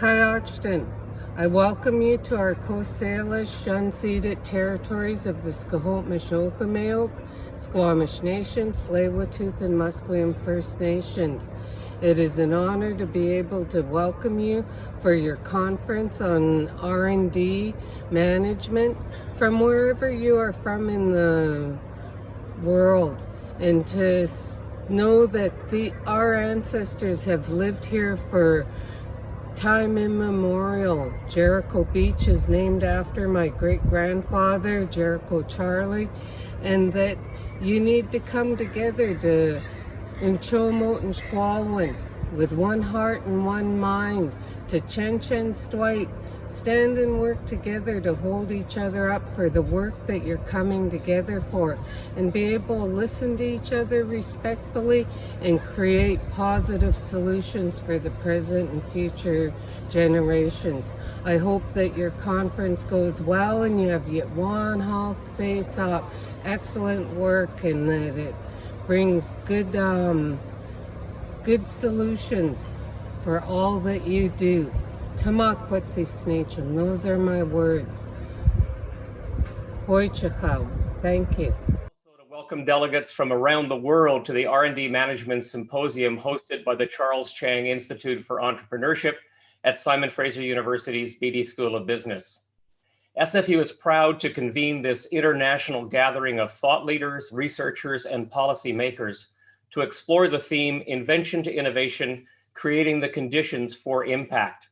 Kayachtan. I welcome you to our Coast Salish unceded territories of the Squamish-Okomayok, Squamish Nation, Tsleil-Waututh, and Musqueam First Nations. It is an honor to be able to welcome you for your conference on R&D management from wherever you are from in the world, and to know that our ancestors have lived here for time immemorial. Jericho Beach is named after my great-grandfather, Jericho Charlie, and that you need to come together to Inchomot and Squalwin with one heart and one mind, to Chen Stwite, stand and work together to hold each other up for the work that you're coming together for, and be able to listen to each other respectfully and create positive solutions for the present and future generations. I hope that your conference goes well and you have yet one halt say it's excellent work, and that it brings good solutions for all that you do. Tamakwatsi Snachum, those are my words. Hoichachau, thank you. Also to welcome delegates from around the world to the R&D Management Symposium hosted by the Charles Chang Institute for Entrepreneurship at Simon Fraser University's Beatty School of Business. SFU is proud to convene this international gathering of thought leaders, researchers, and policymakers to explore the theme, Invention to Innovation, Creating the Conditions for Impact.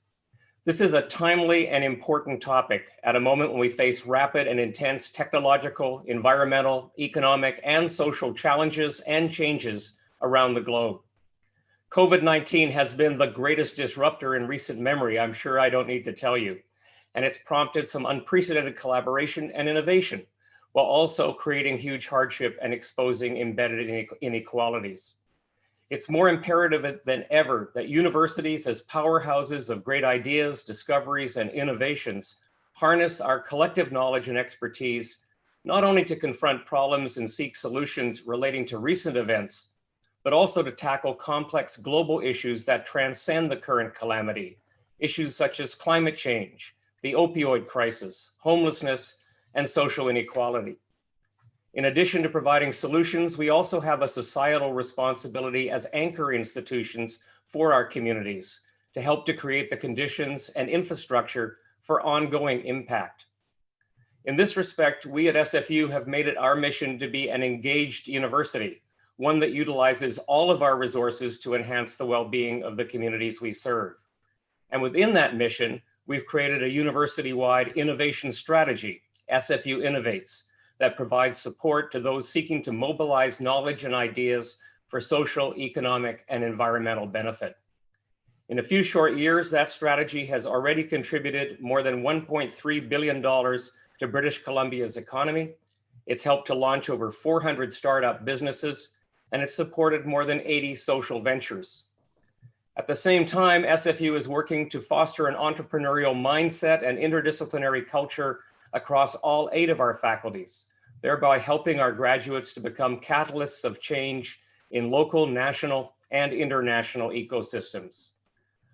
This is a timely and important topic at a moment when we face rapid and intense technological, environmental, economic, and social challenges and changes around the globe. COVID-19 has been the greatest disruptor in recent memory, I'm sure I don't need to tell you, and it's prompted some unprecedented collaboration and innovation, while also creating huge hardship and exposing embedded inequalities. It's more imperative than ever that universities, as powerhouses of great ideas, discoveries, and innovations, harness our collective knowledge and expertise, not only to confront problems and seek solutions relating to recent events, but also to tackle complex global issues that transcend the current calamity, issues such as climate change, the opioid crisis, homelessness, and social inequality. In addition to providing solutions, we also have a societal responsibility as anchor institutions for our communities to help to create the conditions and infrastructure for ongoing impact. In this respect, we at SFU have made it our mission to be an engaged university, one that utilizes all of our resources to enhance the well-being of the communities we serve. And within that mission, we've created a university-wide innovation strategy, SFU Innovates, that provides support to those seeking to mobilize knowledge and ideas for social, economic, and environmental benefit. In a few short years, that strategy has already contributed more than $1.3 billion to British Columbia's economy. It's helped to launch over 400 startup businesses, and it's supported more than 80 social ventures. At the same time, SFU is working to foster an entrepreneurial mindset and interdisciplinary culture across all 8 of our faculties, thereby helping our graduates to become catalysts of change in local, national, and international ecosystems.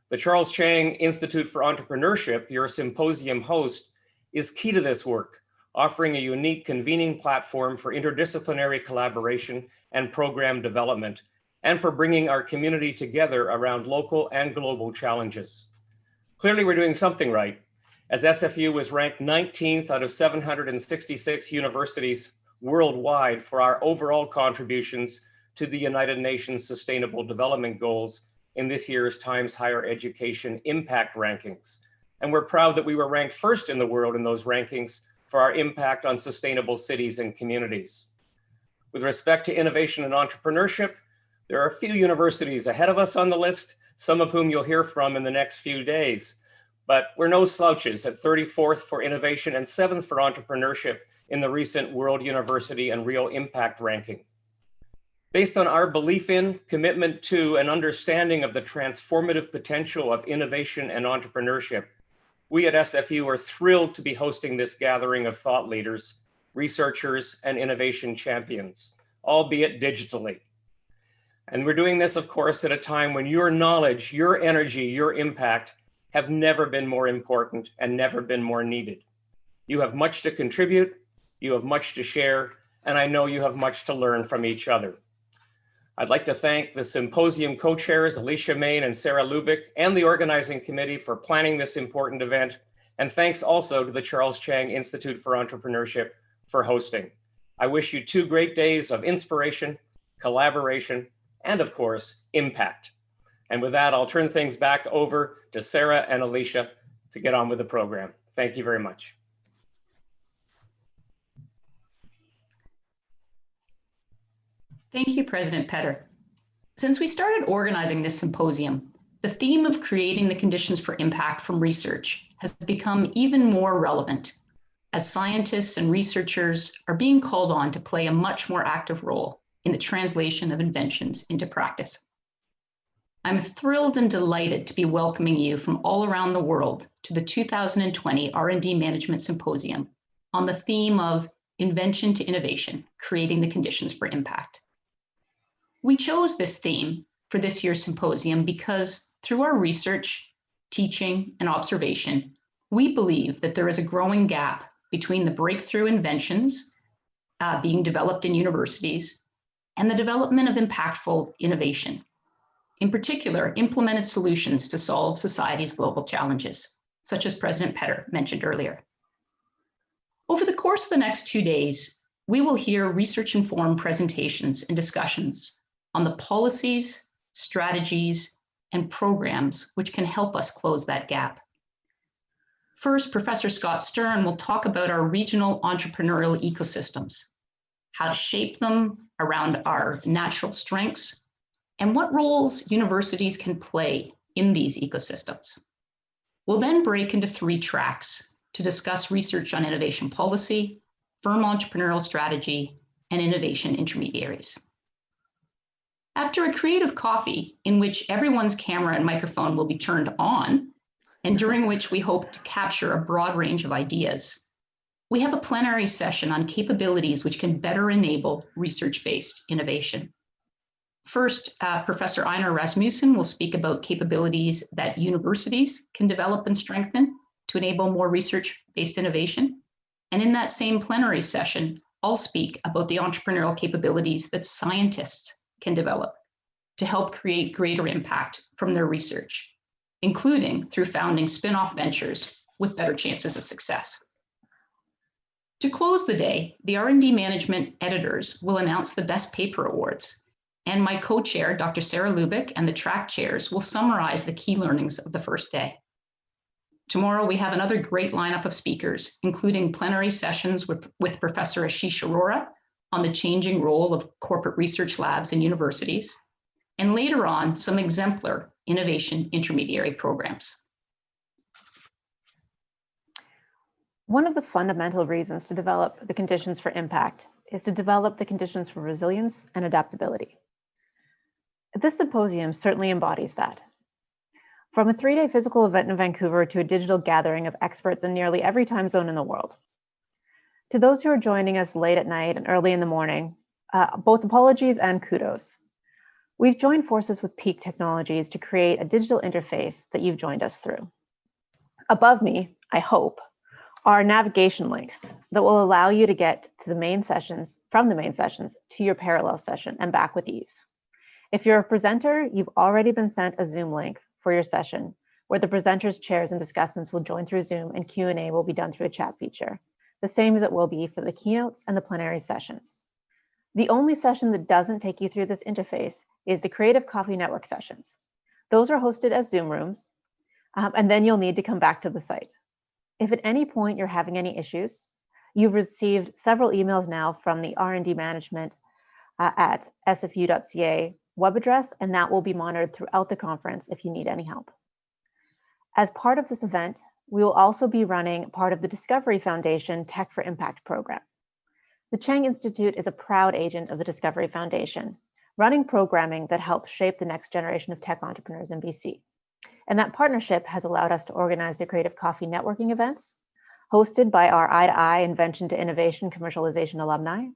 The Charles Chang Institute for Entrepreneurship, your symposium host, is key to this work, offering a unique convening platform for interdisciplinary collaboration and program development, and for bringing our community together around local and global challenges. Clearly, we're doing something right, as SFU was ranked 19th out of 766 universities worldwide for our overall contributions to the United Nations Sustainable Development Goals in this year's Times Higher Education Impact Rankings. And we're proud that we were ranked first in the world in those rankings for our impact on sustainable cities and communities. With respect to innovation and entrepreneurship, there are a few universities ahead of us on the list, some of whom you'll hear from in the next few days. But we're no slouches at 34th for innovation and 7th for entrepreneurship in the recent World University and Real Impact ranking. Based on our belief in, commitment to, and understanding of the transformative potential of innovation and entrepreneurship, we at SFU are thrilled to be hosting this gathering of thought leaders, researchers, and innovation champions, albeit digitally. And we're doing this, of course, at a time when your knowledge, your energy, your impact have never been more important and never been more needed. You have much to contribute, you have much to share, and I know you have much to learn from each other. I'd like to thank the symposium co-chairs, Alicia Main and Sarah Lubick, and the organizing committee for planning this important event. And thanks also to the Charles Chang Institute for Entrepreneurship for hosting. I wish you 2 great days of inspiration, collaboration, and of course, impact. And with that, I'll turn things back over to Sarah and Alicia to get on with the program. Thank you very much. Thank you, President Petter. Since we started organizing this symposium, the theme of creating the conditions for impact from research has become even more relevant as scientists and researchers are being called on to play a much more active role in the translation of inventions into practice. I'm thrilled and delighted to be welcoming you from all around the world to the 2020 R&D Management Symposium on the theme of Invention to Innovation, Creating the Conditions for Impact. We chose this theme for this year's symposium because through our research, teaching, and observation, we believe that there is a growing gap between the breakthrough inventions being developed in universities and the development of impactful innovation. In particular, implemented solutions to solve society's global challenges, such as President Petter mentioned earlier. Over the course of the next 2 days, we will hear research-informed presentations and discussions on the policies, strategies, and programs which can help us close that gap. First, Professor Scott Stern will talk about our regional entrepreneurial ecosystems, how to shape them around our natural strengths, and what roles universities can play in these ecosystems. We'll then break into 3 tracks to discuss research on innovation policy, firm entrepreneurial strategy, and innovation intermediaries. After a creative coffee in which everyone's camera and microphone will be turned on, and during which we hope to capture a broad range of ideas, we have a plenary session on capabilities which can better enable research-based innovation. First, Professor Einar Rasmussen will speak about capabilities that universities can develop and strengthen to enable more research-based innovation. And in that same plenary session, I'll speak about the entrepreneurial capabilities that scientists can develop to help create greater impact from their research, including through founding spin-off ventures with better chances of success. To close the day, the R&D Management editors will announce the Best Paper Awards, and my co-chair, Dr. Sarah Lubick, and the track chairs will summarize the key learnings of the first day. Tomorrow, we have another great lineup of speakers, including plenary sessions with Professor Ashish Arora on the changing role of corporate research labs in universities, and later on, some exemplar innovation intermediary programs. One of the fundamental reasons to develop the conditions for impact is to develop the conditions for resilience and adaptability. This symposium certainly embodies that. From a 3-day physical event in Vancouver to a digital gathering of experts in nearly every time zone in the world. To those who are joining us late at night and early in the morning, both apologies and kudos. We've joined forces with Peak Technologies to create a digital interface that you've joined us through. Above me, I hope, are navigation links that will allow you to get to the main sessions, from the main sessions to your parallel session and back with ease. If you're a presenter, you've already been sent a Zoom link for your session, where the presenters, chairs, and discussants will join through Zoom and Q&A will be done through a chat feature, the same as it will be for the keynotes and the plenary sessions. The only session that doesn't take you through this interface is the Creative Coffee Network sessions. Those are hosted as Zoom rooms, and then you'll need to come back to the site. If at any point you're having any issues, you've received several emails now from the R&D Management at sfu.ca web address, and that will be monitored throughout the conference if you need any help. As part of this event, we will also be running part of the Discovery Foundation Tech for Impact program. The Chang Institute is a proud agent of the Discovery Foundation, running programming that helps shape the next generation of tech entrepreneurs in BC. And that partnership has allowed us to organize the Creative Coffee networking events, hosted by our Eye-to-Eye Invention to Innovation commercialization alumni,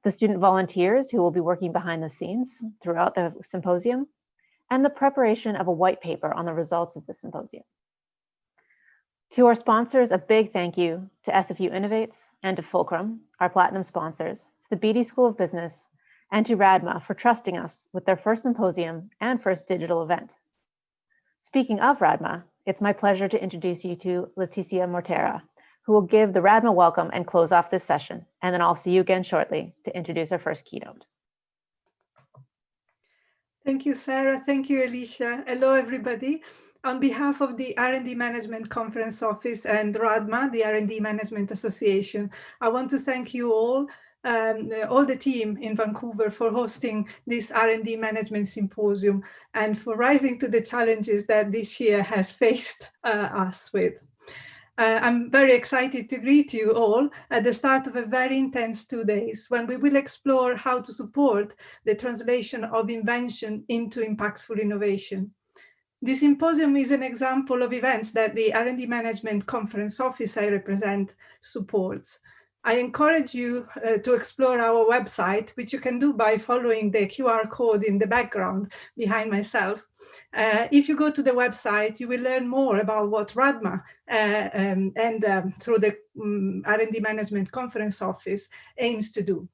the student volunteers who will be working behind the scenes throughout the symposium, and the preparation of a white paper on the results of the symposium. To our sponsors, a big thank you to SFU Innovates and to Fulcrum, our platinum sponsors, to the BD School of Business, and to RADMA for trusting us with their first symposium and first digital event. Speaking of RADMA, it's my pleasure to introduce you to Leticia Mortera, who will give the RADMA welcome and close off this session. And then I'll see you again shortly to introduce our first keynote. Thank you, Sarah. Thank you, Alicia. Hello, everybody. On behalf of the R&D Management Conference Office and RADMA, the R&D Management Association, I want to thank you all the team in Vancouver for hosting this R&D Management Symposium and for rising to the challenges that this year has faced us with. I'm very excited to greet you all at the start of a very intense 2 days when we will explore how to support the translation of invention into impactful innovation. This symposium is an example of events that the R&D Management Conference Office I represent supports. I encourage you to explore our website, which you can do by following the QR code in the background behind myself. If you go to the website, you will learn more about what RADMA through the R&D Management Conference Office aims to do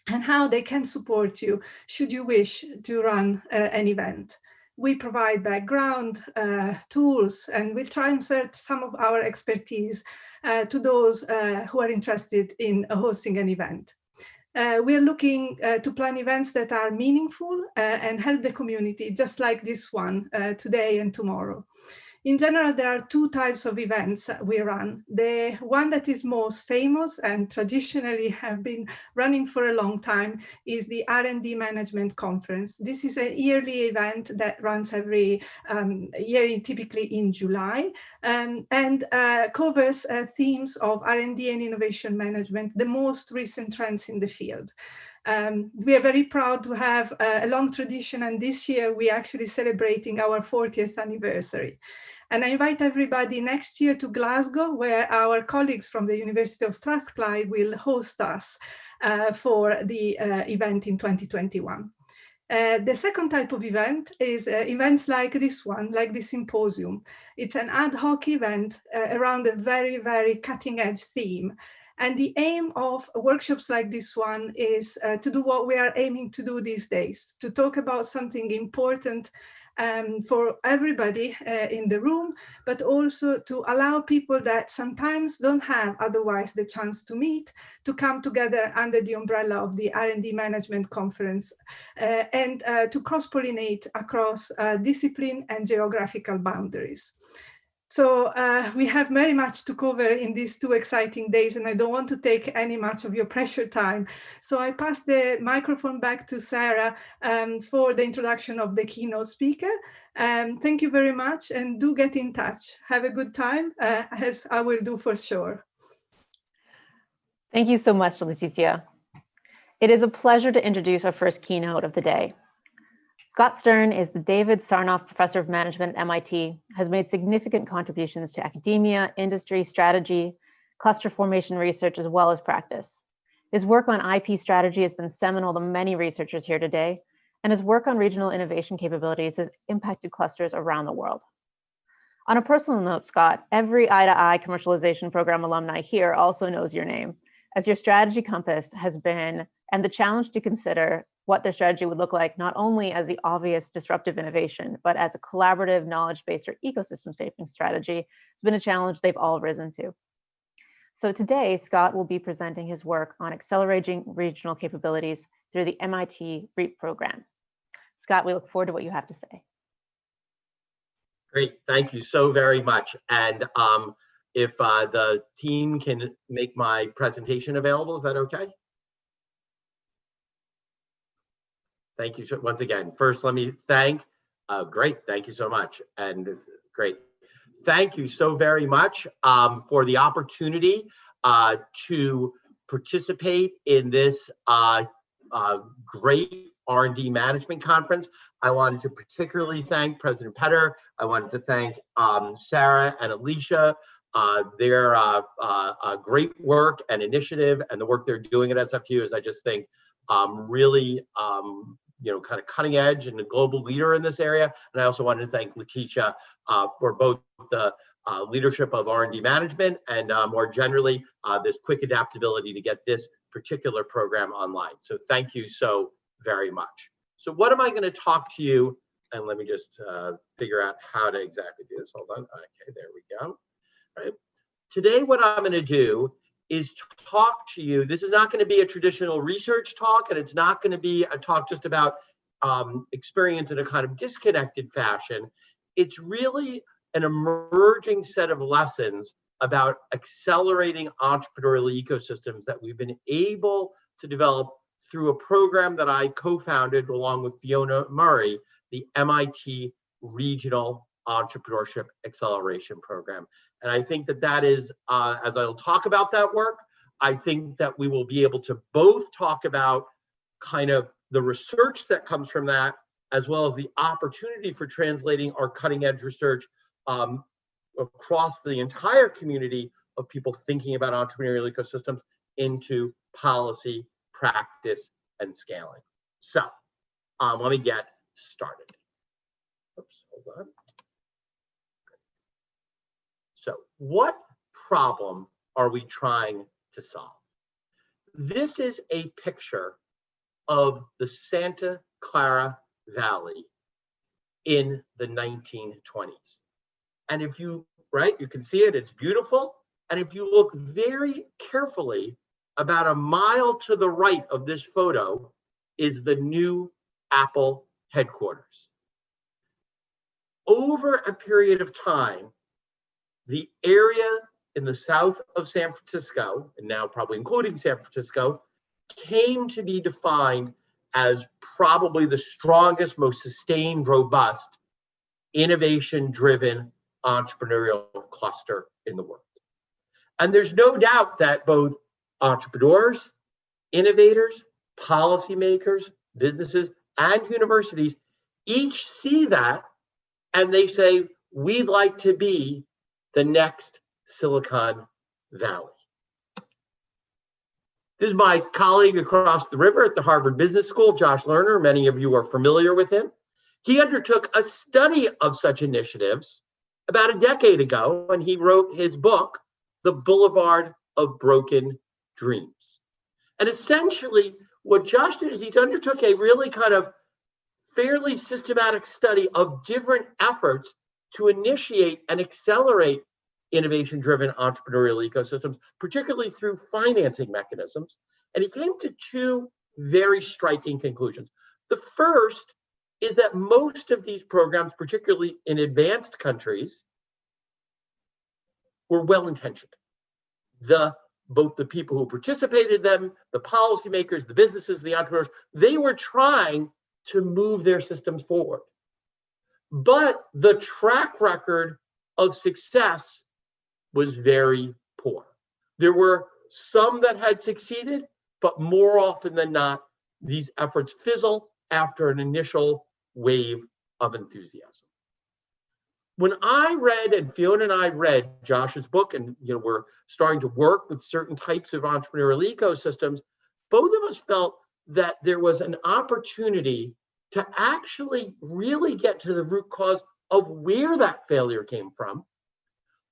and how they can support you should you wish to run an event. We provide background, tools, and we'll try and insert some of our expertise to those who are interested in hosting an event. We are looking to plan events that are meaningful and help the community, just like this one today and tomorrow. In general, there are 2 types of events we run. The one that is most famous and traditionally have been running for a long time is the R&D Management Conference. This is a yearly event that runs every year, typically in July, and covers themes of R&D and innovation management, the most recent trends in the field. We are very proud to have a long tradition, and this year we are actually celebrating our 40th anniversary. And I invite everybody next year to Glasgow, where our colleagues from the University of Strathclyde will host us for the event in 2021. The second type of event is events like this one, like the symposium. It's an ad hoc event around a very, very cutting edge theme. And the aim of workshops like this one is to do what we are aiming to do these days, to talk about something important for everybody in the room, but also to allow people that sometimes don't have otherwise the chance to meet to come together under the umbrella of the R&D Management Conference and to cross-pollinate across discipline and geographical boundaries. So we have very much to cover in these 2 exciting days, and I don't want to take any much of your precious time. So I pass the microphone back to Sarah for the introduction of the keynote speaker. Thank you very much, and do get in touch. Have a good time, as I will do for sure. Thank you so much, Leticia. It is a pleasure to introduce our first keynote of the day. Scott Stern is the David Sarnoff Professor of Management at MIT, has made significant contributions to academia, industry, strategy, cluster formation research, as well as practice. His work on IP strategy has been seminal to many researchers here today, and his work on regional innovation capabilities has impacted clusters around the world. On a personal note, Scott, every Eye-to-Eye commercialization program alumni here also knows your name, as your strategy compass has been, and the challenge to consider what their strategy would look like, not only as the obvious disruptive innovation, but as a collaborative, knowledge-based or ecosystem-shaping strategy, has been a challenge they've all risen to. So today, Scott will be presenting his work on accelerating regional capabilities through the MIT REAP program. Scott, we look forward to what you have to say. Great, thank you so very much. And if the team can make my presentation available, is that okay? Thank you once again. First, let me thank, great, thank you so much. And great, thank you so very much for the opportunity to participate in this great R&D Management Conference. I wanted to particularly thank President Petter. I wanted to thank Sarah and Alicia. Their great work and initiative and the work they're doing at SFU is, I just think, really kind of cutting edge and a global leader in this area. And I also wanted to thank Leticia for both the leadership of R&D management and more generally, this quick adaptability to get this particular program online. So thank you so very much. So what am I going to talk to you? And let me just figure out how to exactly do this. Hold on. Okay, there we go. All right. Today, what I'm going to do is talk to you. This is not going to be a traditional research talk, and it's not going to be a talk just about experience in a kind of disconnected fashion. It's really an emerging set of lessons about accelerating entrepreneurial ecosystems that we've been able to develop through a program that I co-founded along with Fiona Murray, the MIT Regional Entrepreneurship Acceleration Program. And I think that that is, as I'll talk about that work, I think that we will be able to both talk about kind of the research that comes from that, as well as the opportunity for translating our cutting edge research across the entire community of people thinking about entrepreneurial ecosystems into policy, practice, and scaling. So let me get started. Oops, hold on. So what problem are we trying to solve? This is a picture of the Santa Clara Valley in the 1920s. And if you, you can see it, it's beautiful. And if you look very carefully, about a mile to the right of this photo is the new Apple headquarters. Over a period of time, the area in the south of San Francisco, and now probably including San Francisco, came to be defined as probably the strongest, most sustained, robust, innovation-driven entrepreneurial cluster in the world. And there's no doubt that both entrepreneurs, innovators, policymakers, businesses, and universities each see that and they say, we'd like to be the next Silicon Valley. This is my colleague across the river at the Harvard Business School, Josh Lerner. Many of you are familiar with him. He undertook a study of such initiatives about a decade ago, and he wrote his book, The Boulevard of Broken Dreams. And essentially, what Josh did is he undertook a really kind of fairly systematic study of different efforts to initiate and accelerate innovation-driven entrepreneurial ecosystems, particularly through financing mechanisms. And he came to two very striking conclusions. The first is that most of these programs, particularly in advanced countries, were well-intentioned. Both the people who participated in them, the policymakers, the businesses, the entrepreneurs, they were trying to move their systems forward. But the track record of success was very poor. There were some that had succeeded, but more often than not, these efforts fizzle after an initial wave of enthusiasm. When I read, and Fiona and I read Josh's book, and we're starting to work with certain types of entrepreneurial ecosystems, both of us felt that there was an opportunity to actually really get to the root cause of where that failure came from,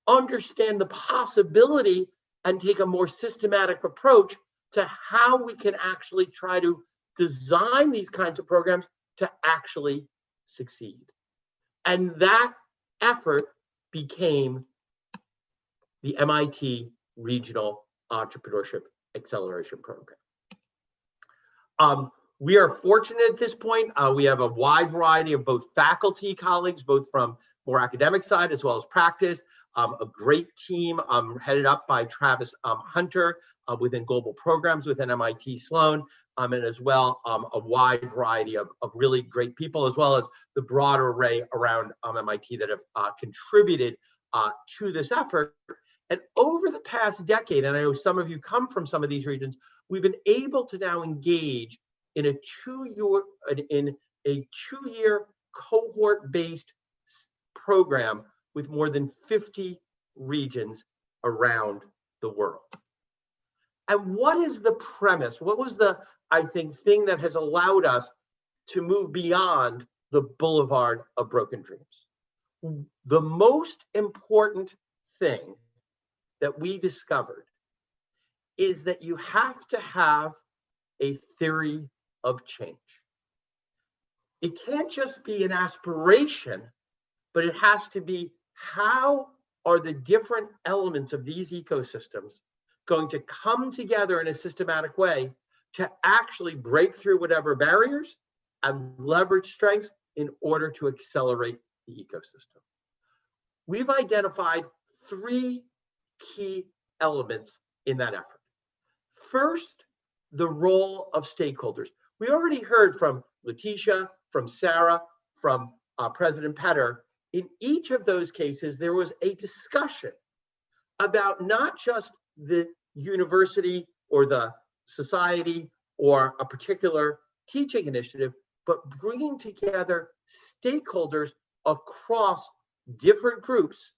understand the possibility, and take a more systematic approach to how we can actually try to design these kinds of programs to actually succeed. And that effort became the MIT Regional Entrepreneurship Acceleration Program. We are fortunate at this point. We have a wide variety of both faculty colleagues, both from more academic side as well as practice, a great team headed up by Travis Hunter within global programs within MIT Sloan, and as well a wide variety of really great people, as well as the broad array around MIT that have contributed to this effort. And over the past decade, and I know some of you come from some of these regions, we've been able to now engage in a two-year cohort-based program with more than 50 regions around the world. And what is the premise? What was the, I think, thing that has allowed us to move beyond the boulevard of broken dreams? the most important thing that we discovered is that you have to have a theory of change. It can't just be an aspiration, but it has to be, how are the different elements of these ecosystems going to come together in a systematic way to actually break through whatever barriers and leverage strengths in order to accelerate the ecosystem. We've identified 3 key elements in that effort. First, the role of stakeholders. We already heard from Letitia, from Sarah, from President Petter. In each of those cases, there was a discussion about not just the university or the society or a particular teaching initiative, but bringing together stakeholders across different groups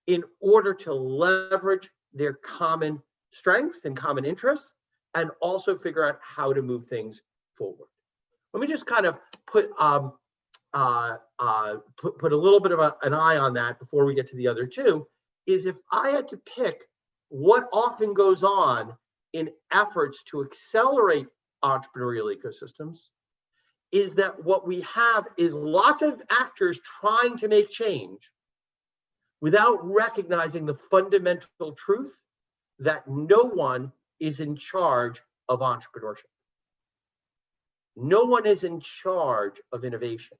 in order to leverage their common strengths and common interests, and also figure out how to move things forward. Let me just kind of put a little bit of an eye on that before we get to the other 2, is if I had to pick what often goes on in efforts to accelerate entrepreneurial ecosystems, is that what we have is lots of actors trying to make change without recognizing the fundamental truth that no one is in charge of entrepreneurship. No one is in charge of innovation.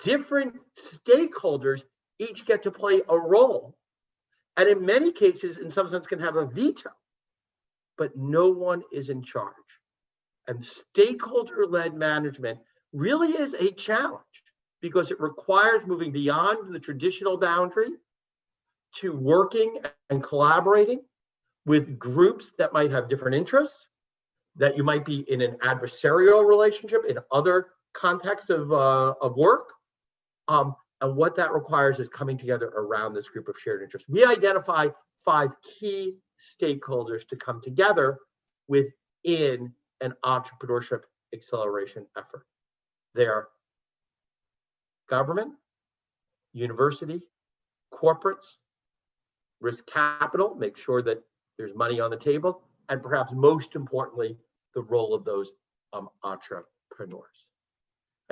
Different stakeholders each get to play a role, and in many cases, in some sense, can have a veto, but no one is in charge. And stakeholder-led management really is a challenge because it requires moving beyond the traditional boundary to working and collaborating with groups that might have different interests, that you might be in an adversarial relationship in other contexts of work. And what that requires is coming together around this group of shared interests. We identify 5 key stakeholders to come together within an entrepreneurship acceleration effort. They're government, university, corporates, risk capital, make sure that there's money on the table, and perhaps most importantly, the role of those entrepreneurs.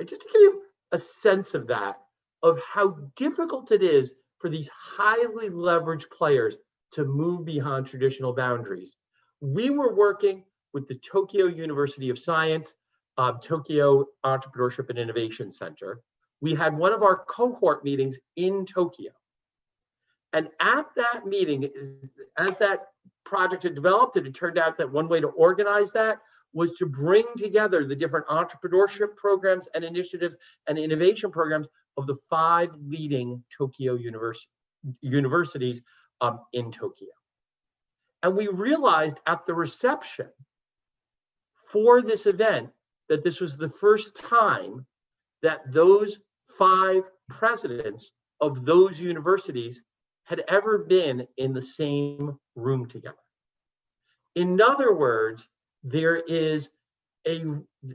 Just to give you a sense of that, of how difficult it is for these highly leveraged players to move beyond traditional boundaries. We were working with the Tokyo University of Science, Tokyo Entrepreneurship and Innovation Center. We had one of our cohort meetings in Tokyo. And at that meeting, as that project had developed, and it turned out that one way to organize that was to bring together the different entrepreneurship programs and initiatives and innovation programs of the 5 leading Tokyo universities in Tokyo. And we realized at the reception for this event that this was the first time that those 5 presidents of those universities had ever been in the same room together. In other words, there is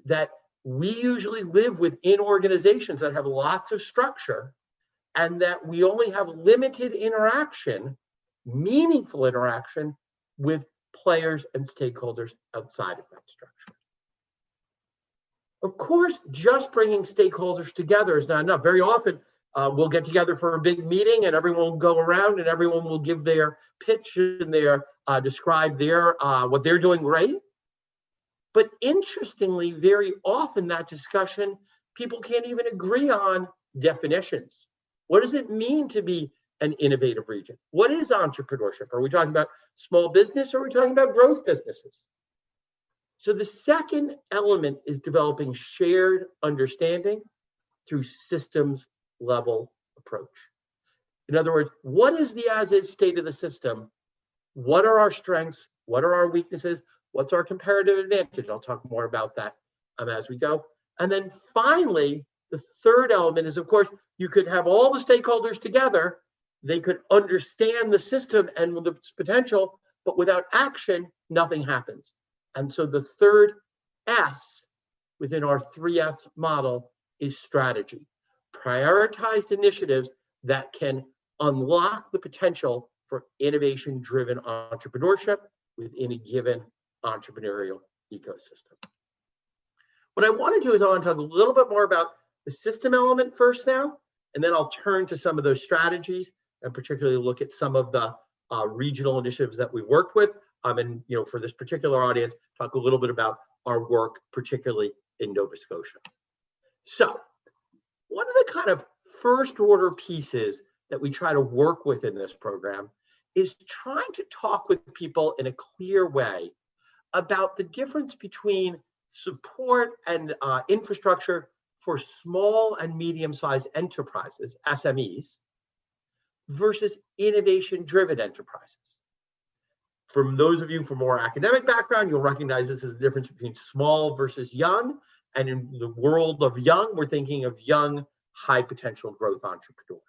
that we usually live within organizations that have lots of structure, and that we only have limited interaction, meaningful interaction with players and stakeholders outside of that structure. Of course, just bringing stakeholders together is not enough. Very often, we'll get together for a big meeting and everyone will go around and everyone will give their pitch and describe what they're doing great. But interestingly, very often that discussion, people can't even agree on definitions. What does it mean to be an innovative region? What is entrepreneurship? Are we talking about small business or are we talking about growth businesses? So the second element is developing shared understanding through systems level approach. In other words, what is the as-is state of the system? What are our strengths? What are our weaknesses? What's our comparative advantage? I'll talk more about that as we go. And then finally, the third element is, of course, you could have all the stakeholders together. They could understand the system and the potential, but without action, nothing happens. And so the third S within our 3S model is strategy. prioritized initiatives that can unlock the potential for innovation-driven entrepreneurship within a given entrepreneurial ecosystem. What I want to do is I want to talk a little bit more about the system element first now, and then I'll turn to some of those strategies and particularly look at some of the regional initiatives that we've worked with. And for this particular audience, talk a little bit about our work, particularly in Nova Scotia. So one of the kind of first order pieces that we try to work with in this program is trying to talk with people in a clear way about the difference between support and infrastructure for small and medium-sized enterprises, SMEs, versus innovation-driven enterprises. For those of you from more academic background, you'll recognize this as the difference between small versus young. And in the world of young, we're thinking of young, high potential growth entrepreneurs.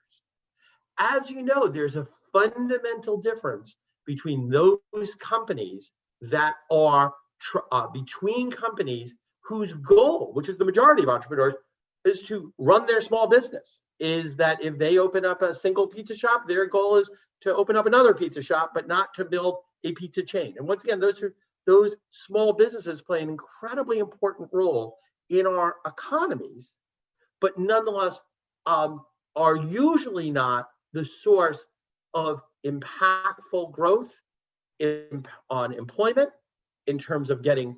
As you know, there's a fundamental difference between those companies that are between companies whose goal, which is the majority of entrepreneurs, is to run their small business. Is that if they open up a single pizza shop, their goal is to open up another pizza shop, but not to build a pizza chain. And once again, those small businesses play an incredibly important role in our economies, but nonetheless are usually not the source of impactful growth on employment in terms of getting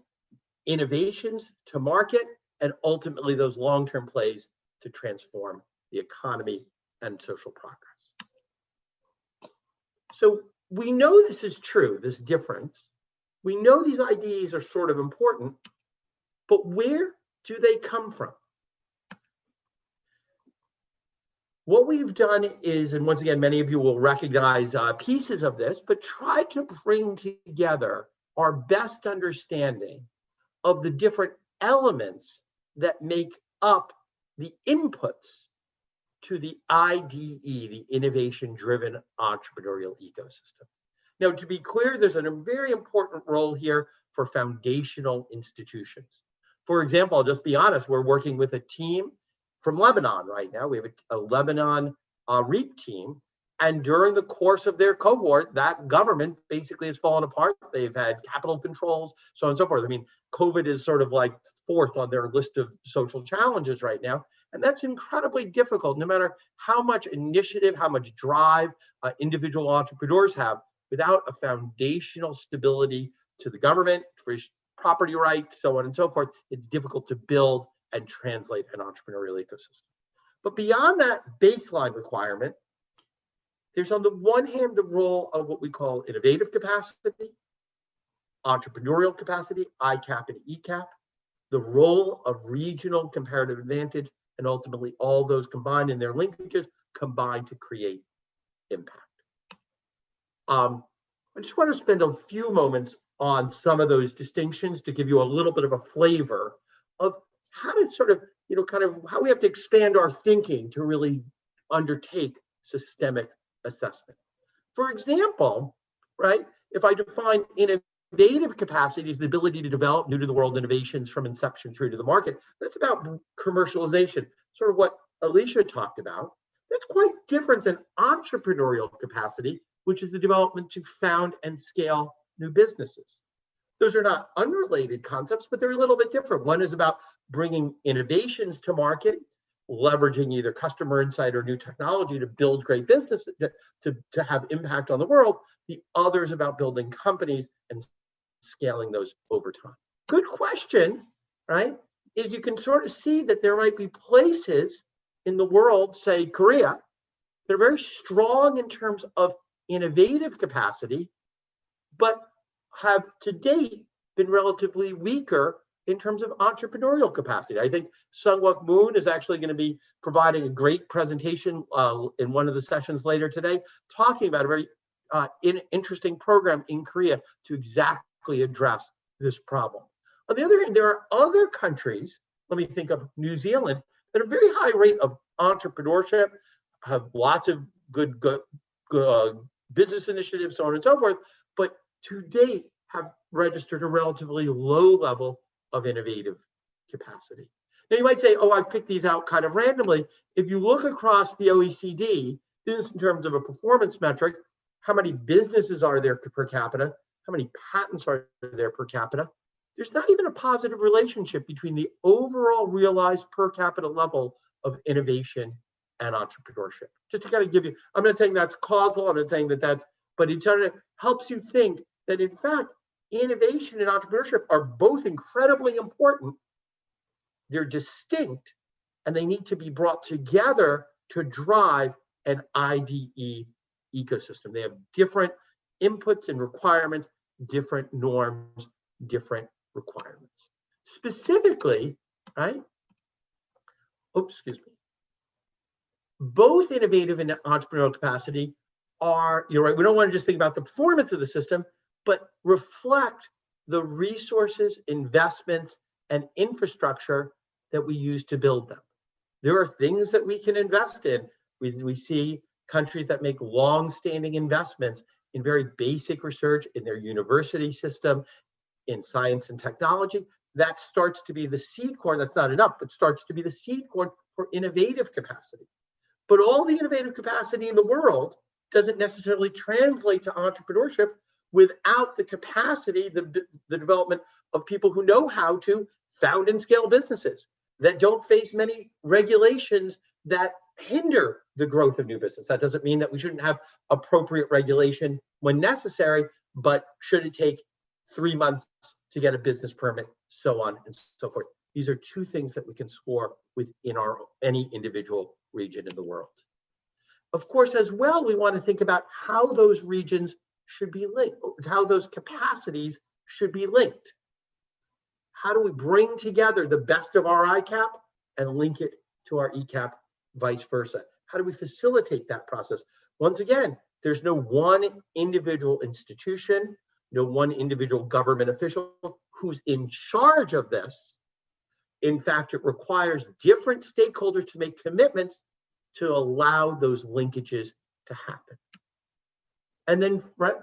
innovations to market and ultimately those long-term plays to transform the economy and social progress. So we know this is true, this difference. We know these ideas are sort of important, but where do they come from? What we've done is, and once again, many of you will recognize pieces of this, but try to bring together our best understanding of the different elements that make up the inputs to the IDE, the innovation-driven entrepreneurial ecosystem. Now, to be clear, there's a very important role here for foundational institutions. For example, I'll just be honest, we're working with a team from Lebanon right now. We have a Lebanon REAP team. And during the course of their cohort, that government basically has fallen apart. They've had capital controls, so on and so forth. I mean, COVID is sort of like fourth on their list of social challenges right now. And that's incredibly difficult, no matter how much initiative, how much drive individual entrepreneurs have, without a foundational stability to the government, for property rights, so on and so forth, it's difficult to build and translate an entrepreneurial ecosystem. But beyond that baseline requirement, there's on the one hand the role of what we call innovative capacity, entrepreneurial capacity, ICAP and ECAP, the role of regional comparative advantage, and ultimately all those combined in their linkages combine to create impact. I just want to spend a few moments on some of those distinctions to give you a little bit of a flavor of how to sort of, kind of how we have to expand our thinking to really undertake systemic assessment. For example, right, if I define innovative capacity as the ability to develop new to the world innovations from inception through to the market, that's about commercialization, sort of what Alicia talked about. That's quite different than entrepreneurial capacity, which is the development to found and scale new businesses. Those are not unrelated concepts, but they're a little bit different. One is about bringing innovations to market, leveraging either customer insight or new technology to build great businesses, to have impact on the world. The other is about building companies and scaling those over time. Good question, right? Is you can sort of see that there might be places in the world, say Korea, that are very strong in terms of innovative capacity, but have to date been relatively weaker in terms of entrepreneurial capacity. I think Sungwook Moon is actually going to be providing a great presentation in one of the sessions later today, talking about a very interesting program in Korea to exactly address this problem. On the other hand, there are other countries, let me think of New Zealand, that have a very high rate of entrepreneurship, have lots of good business initiatives, so on and so forth, but to date have registered a relatively low level of innovative capacity. Now you might say, oh, I've picked these out kind of randomly. If you look across the OECD, this in terms of a performance metric, how many businesses are there per capita? How many patents are there per capita? There's not even a positive relationship between the overall realized per capita level of innovation and entrepreneurship. Just to kind of give you, I'm not saying that's causal, I'm not saying that that's, but it sort of helps you think that in fact, innovation and entrepreneurship are both incredibly important. They're distinct and they need to be brought together to drive an IDE ecosystem. They have different inputs and requirements, different norms, different requirements. Specifically, right? Oops, excuse me. Both innovative and entrepreneurial capacity are, you're right, we don't want to just think about the performance of the system, but reflect the resources, investments, and infrastructure that we use to build them. There are things that we can invest in. We see countries that make long-standing investments in very basic research in their university system, in science and technology. That starts to be the seed corn. That's not enough, but starts to be the seed corn for innovative capacity. But all the innovative capacity in the world doesn't necessarily translate to entrepreneurship without the capacity, the development of people who know how to found and scale businesses, that don't face many regulations that hinder the growth of new business. That doesn't mean that we shouldn't have appropriate regulation when necessary, but should it take 3 months to get a business permit, so on and so forth. These are two things that we can score within any individual region in the world. Of course, as well, we want to think about how those regions should be linked, how those capacities should be linked. How do we bring together the best of our ICAP and link it to our ECAP, vice versa? How do we facilitate that process? Once again, there's no one individual institution, no one individual government official who's in charge of this. In fact, it requires different stakeholders to make commitments to allow those linkages to happen. And then, right?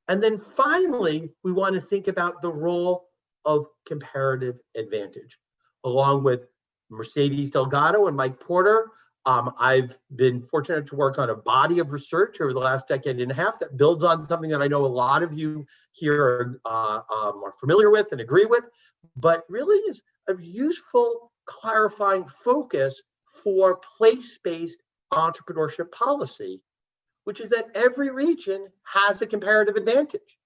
And then finally, we want to think about the role of comparative advantage. Along with Mercedes Delgado and Mike Porter, I've been fortunate to work on a body of research over the last decade and a half that builds on something that I know a lot of you here are familiar with and agree with, but really is a useful clarifying focus for place-based entrepreneurship policy, which is that every region has a comparative advantage.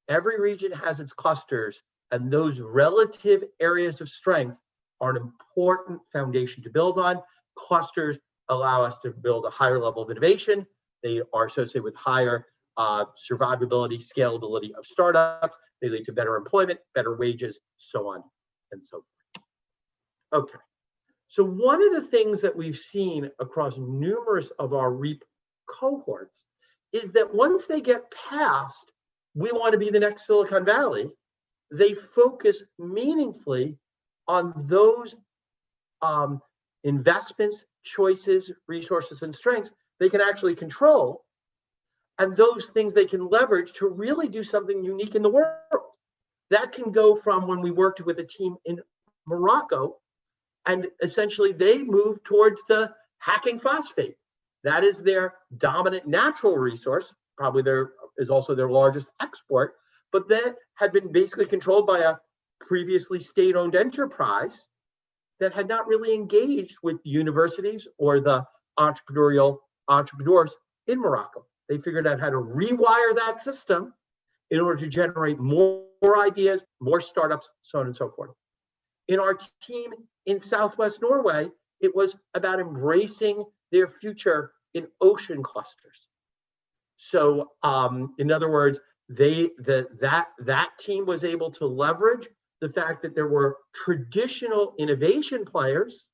Every region has its clusters, and those relative areas of strength are an important foundation to build on. Clusters allow us to build a higher level of innovation. They are associated with higher survivability, scalability of startups. They lead to better employment, better wages, so on and so forth. Okay, so one of the things that we've seen across numerous of our REAP cohorts is that once they get past, we want to be the next Silicon Valley, they focus meaningfully on those investments, choices, resources, and strengths they can actually control, and those things they can leverage to really do something unique in the world. That can go from when we worked with a team in Morocco, and essentially they moved towards the hacking phosphate. That is their dominant natural resource, probably is also their largest export, but that had been basically controlled by a previously state-owned enterprise that had not really engaged with universities or the entrepreneurs in Morocco. They figured out how to rewire that system in order to generate more ideas, more startups, so on and so forth. In our team in Southwest Norway, it was about embracing their future in ocean clusters. So in other words, that team was able to leverage the fact that there were traditional innovation players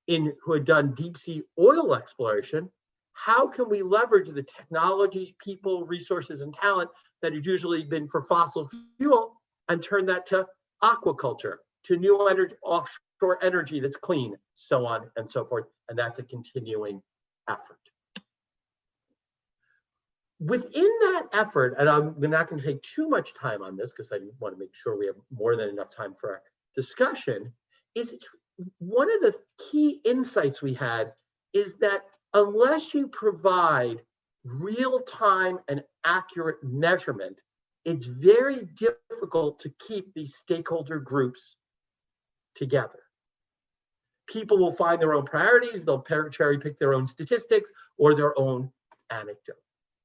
who had done deep sea oil exploration. How can we leverage the technologies, people, resources, and talent that has usually been for fossil fuel and turn that to aquaculture, to new energy, offshore energy that's clean, so on and so forth. And that's a continuing effort. Within that effort, and I'm not going to take too much time on this because I want to make sure we have more than enough time for discussion is one of the key insights we had is that unless you provide real-time and accurate measurement, it's very difficult to keep these stakeholder groups together. People will find their own priorities, they'll cherry pick their own statistics or their own anecdote.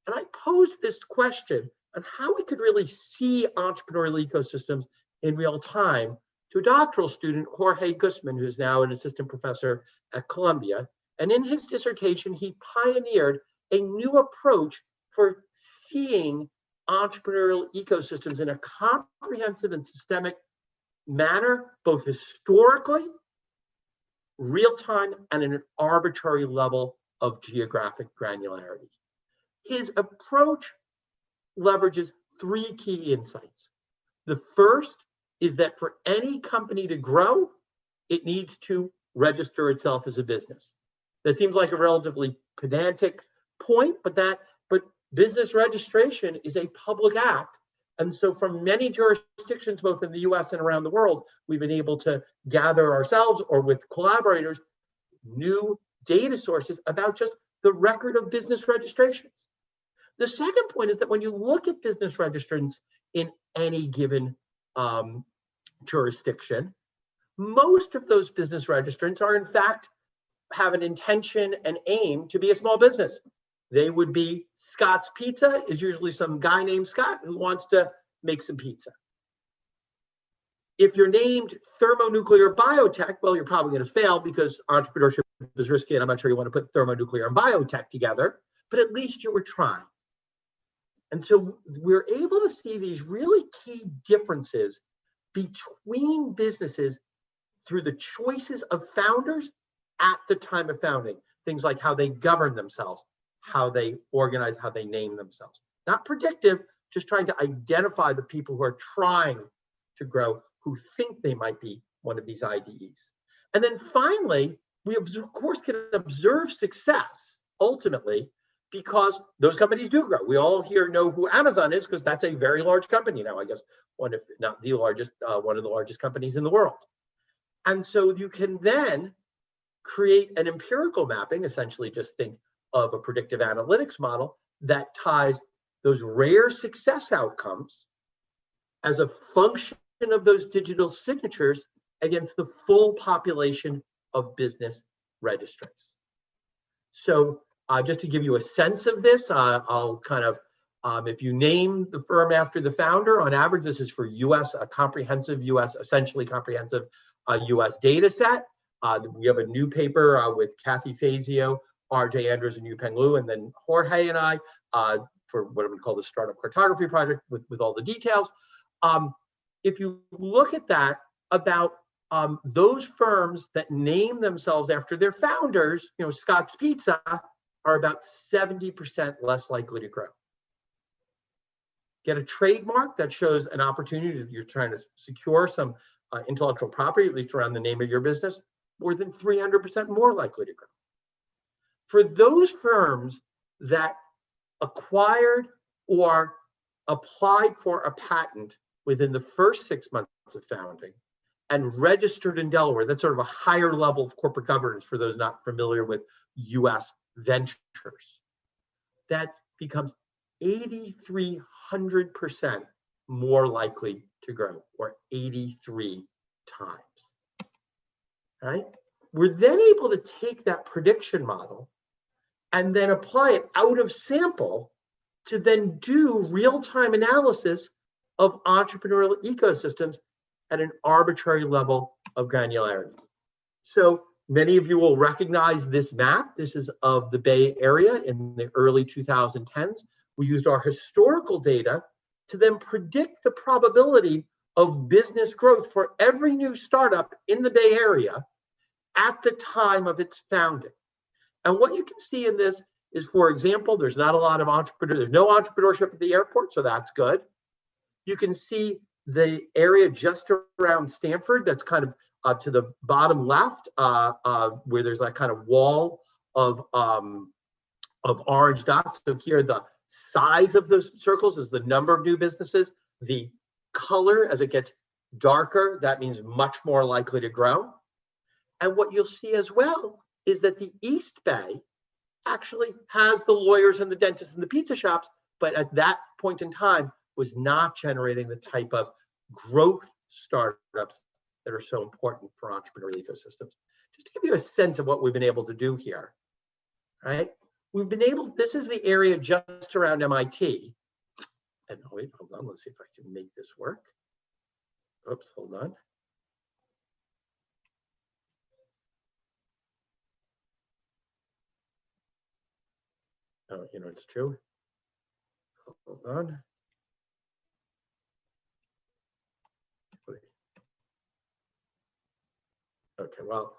And I posed this question on how we could really see entrepreneurial ecosystems in real time to a doctoral student, Jorge Guzman, who's now an assistant professor at Columbia. And in his dissertation, he pioneered a new approach for seeing entrepreneurial ecosystems in a comprehensive and systemic manner, both historically, real time, and in an arbitrary level of geographic granularity. His approach leverages three key insights. The first is that for any company to grow, it needs to register itself as a business. That seems like a relatively pedantic point, but business registration is a public act. And so from many jurisdictions, both in the US and around the world, we've been able to gather ourselves or with collaborators, new data sources about just the record of business registrations. The second point is that when you look at business registrants in any given jurisdiction, most of those business registrants are in fact have an intention and aim to be a small business. They would be Scott's Pizza is usually some guy named Scott who wants to make some pizza. If you're named thermonuclear biotech, well, you're probably going to fail because entrepreneurship is risky and I'm not sure you want to put thermonuclear and biotech together, but at least you were trying. And so we're able to see these really key differences between businesses through the choices of founders at the time of founding. Things like how they govern themselves, how they organize, how they name themselves. Not predictive, just trying to identify the people who are trying to grow, who think they might be one of these IDEs. And then finally, we of course can observe success ultimately because those companies do grow. We all here know who Amazon is because that's a very large company now, I guess, one if not the largest, one of the largest companies in the world. And so you can then create an empirical mapping, essentially just think of a predictive analytics model that ties those rare success outcomes as a function of those digital signatures against the full population of business registrants. So just to give you a sense of this, I'll kind of, if you name the firm after the founder, on average, this is for US, a comprehensive US, essentially comprehensive US data set. We have a new paper with Kathy Fazio, RJ Andrews, and Yupeng Liu, and then Jorge and I for what I'm going to call the Startup Cartography Project with all the details. If you look at that, about those firms that name themselves after their founders, you know, Scott's Pizza, are about 70% less likely to grow. Get a trademark that shows an opportunity that you're trying to secure some intellectual property, at least around the name of your business, more than 300% more likely to grow. For those firms that acquired or applied for a patent within the first 6 months of founding and registered in Delaware, that's sort of a higher level of corporate governance for those not familiar with US ventures, that becomes 8,300% more likely to grow, or 83 times. Right? We're then able to take that prediction model and then apply it out of sample to then do real-time analysis of entrepreneurial ecosystems at an arbitrary level of granularity. So many of you will recognize this map. This is of the Bay Area in the early 2010s. We used our historical data to then predict the probability of business growth for every new startup in the Bay Area at the time of its founding. And what you can see in this is, for example, there's not a lot of there's no entrepreneurship at the airport, so that's good. You can see the area just around Stanford, that's kind of to the bottom left, where there's that kind of wall of orange dots. So here, the size of those circles is the number of new businesses. The color, as it gets Darker, that means much more likely to grow. And what you'll see as well is that the East Bay actually has the lawyers and the dentists and the pizza shops, but at that point in time was not generating the type of growth startups that are so important for entrepreneurial ecosystems. Just to give you a sense of what we've been able to do here, right? We've been able, this is the area just around MIT. And oh wait, hold on, let's see if I can make this work. Oops, hold on. Oh, you know, it's true. Hold on. Okay, well,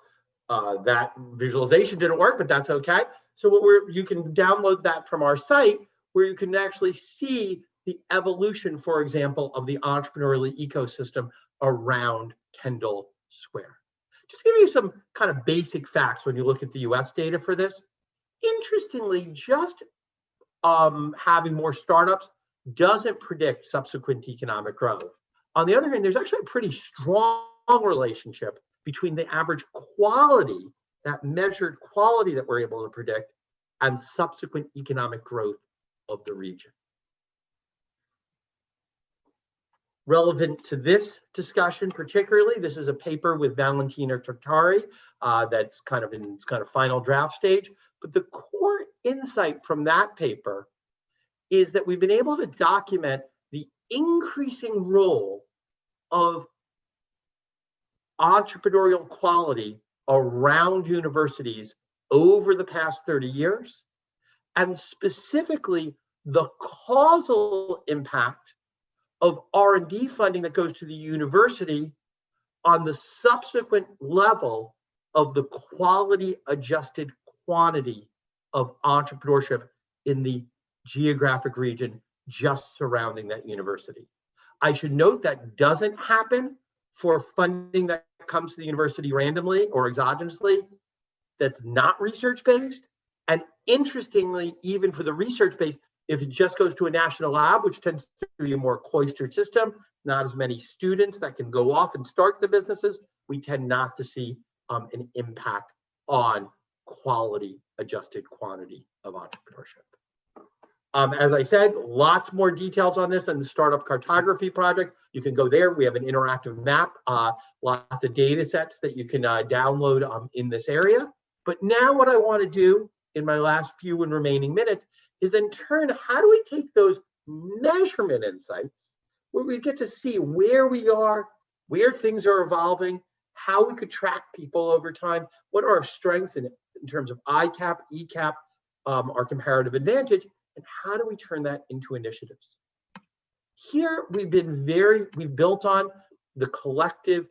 that visualization didn't work, but that's okay. So you can download that from our site where you can actually see the evolution, for example, of the entrepreneurial ecosystem around Kendall Square. Just to give you some kind of basic facts when you look at the US data for this. Interestingly, just having more startups doesn't predict subsequent economic growth. On the other hand, there's actually a pretty strong relationship between the average quality, that measured quality that we're able to predict, and subsequent economic growth of the region. Relevant to this discussion particularly, this is a paper with Valentina Tartari that's kind of in its kind of final draft stage. But the core insight from that paper is that we've been able to document the increasing role of entrepreneurial quality around universities over the past 30 years, and specifically the causal impact of R&D funding that goes to the university on the subsequent level of the quality adjusted quantity of entrepreneurship in the geographic region just surrounding that university. I should note that doesn't happen for funding that comes to the university randomly or exogenously that's not research-based. And interestingly, even for the research-based, if it just goes to a national lab, which tends to be a more cloistered system, not as many students that can go off and start the businesses, we tend not to see an impact on quality adjusted quantity of entrepreneurship. As I said, lots more details on this in the Startup Cartography project. You can go there. We have an interactive map, lots of data sets that you can download in this area. But now what I want to do in my last few and remaining minutes is then turn, how do we take those measurement insights where we get to see where we are, where things are evolving, how we could track people over time, what are our strengths in terms of ICAP, ECAP, our comparative advantage, and how do we turn that into initiatives? Here we've built on the collective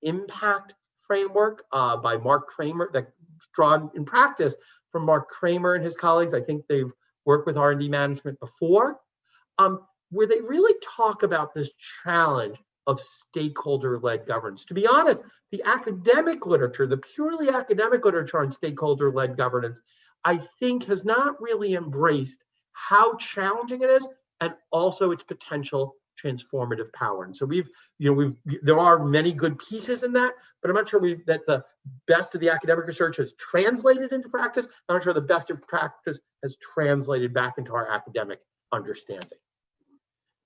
impact framework by Mark Kramer, that's drawn in practice from Mark Kramer and his colleagues. I think they've worked with R&D management before, where they really talk about this challenge of stakeholder-led governance. To be honest, the academic literature, the purely academic literature on stakeholder-led governance, I think has not really embraced how challenging it is and also its potential transformative power. And so there are many good pieces in that, but I'm not sure that the best of the academic research has translated into practice. I'm not sure the best of practice has translated back into our academic understanding.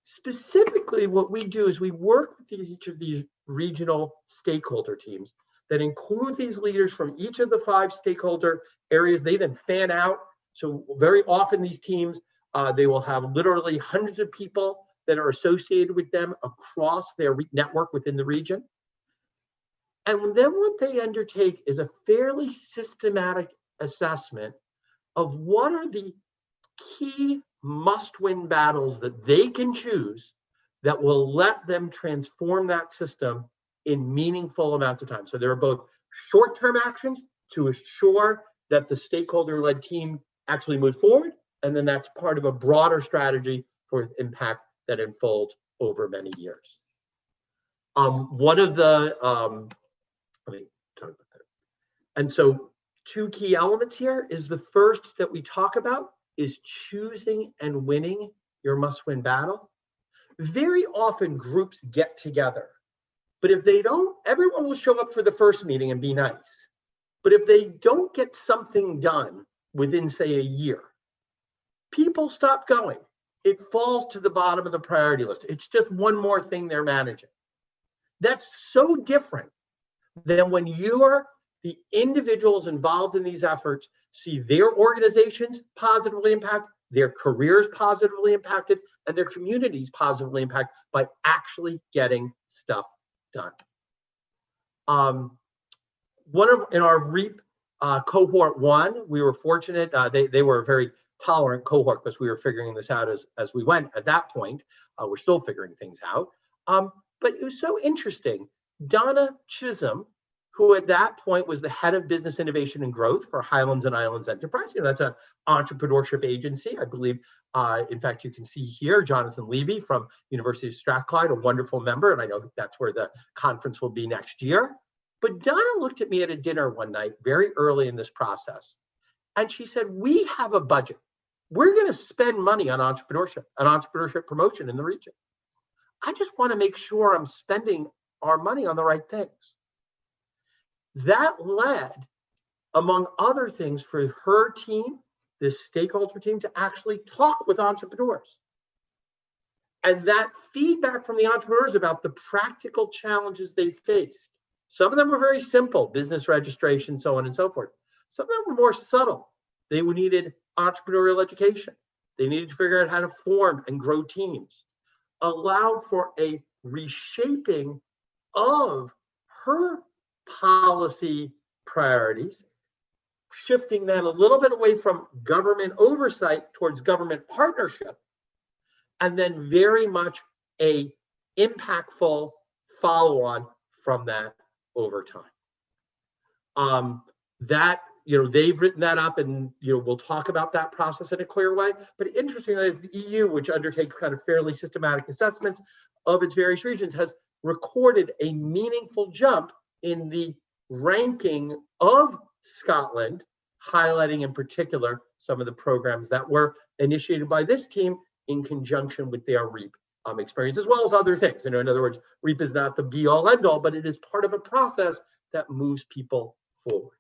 Specifically, what we do is we work with each of these regional stakeholder teams that include these leaders from each of the 5 stakeholder areas. They then fan out. So very often these teams, they will have literally hundreds of people that are associated with them across their network within the region. And then what they undertake is a fairly systematic assessment of what are the key must-win battles that they can choose that will let them transform that system in meaningful amounts of time. So there are both short-term actions to assure that the stakeholder-led team actually moves forward, and then that's part of a broader strategy for impact that unfolds over many years. One of the, let me talk about that. And so 2 key elements here is the first that we talk about is choosing and winning your must-win battle. Very often groups get together But if they don't, everyone will show up for the first meeting and be nice. But if they don't get something done within, say, a year, people stop going. It falls to the bottom of the priority list. It's just one more thing they're managing. That's so different than when the individuals involved in these efforts see their organizations positively impacted, their careers positively impacted, and their communities positively impacted by actually getting stuff done. In our REAP cohort 1, we were fortunate. They were a very tolerant cohort because we were figuring this out as we went. At that point, we're still figuring things out. But it was so interesting. Donna Chisholm, who at that point was the head of business innovation and growth for Highlands and Islands Enterprise. That's an entrepreneurship agency. I believe, in fact, you can see here, Jonathan Levy from University of Strathclyde, a wonderful member, and I know that's where the conference will be next year. But Donna looked at me at a dinner one night, very early in this process, and she said, we have a budget. We're gonna spend money on entrepreneurship promotion in the region. I just wanna make sure I'm spending our money on the right things. That led, among other things, for her team, this stakeholder team, to actually talk with entrepreneurs. And that feedback from the entrepreneurs about the practical challenges they faced. Some of them were very simple, business registration, so on and so forth. Some of them were more subtle. They needed entrepreneurial education. They needed to figure out how to form and grow teams. Allowed for a reshaping of her policy priorities, shifting that a little bit away from government oversight towards government partnership, and then very much a impactful follow-on from that over time. They've written that up, and we'll talk about that process in a clear way. But interestingly, is the EU, which undertakes kind of fairly systematic assessments of its various regions, has recorded a meaningful jump in the ranking of Scotland, highlighting in particular some of the programs that were initiated by this team in conjunction with their REAP experience, as well as other things. In other words, REAP is not the be-all, end-all, but it is part of a process that moves people forward.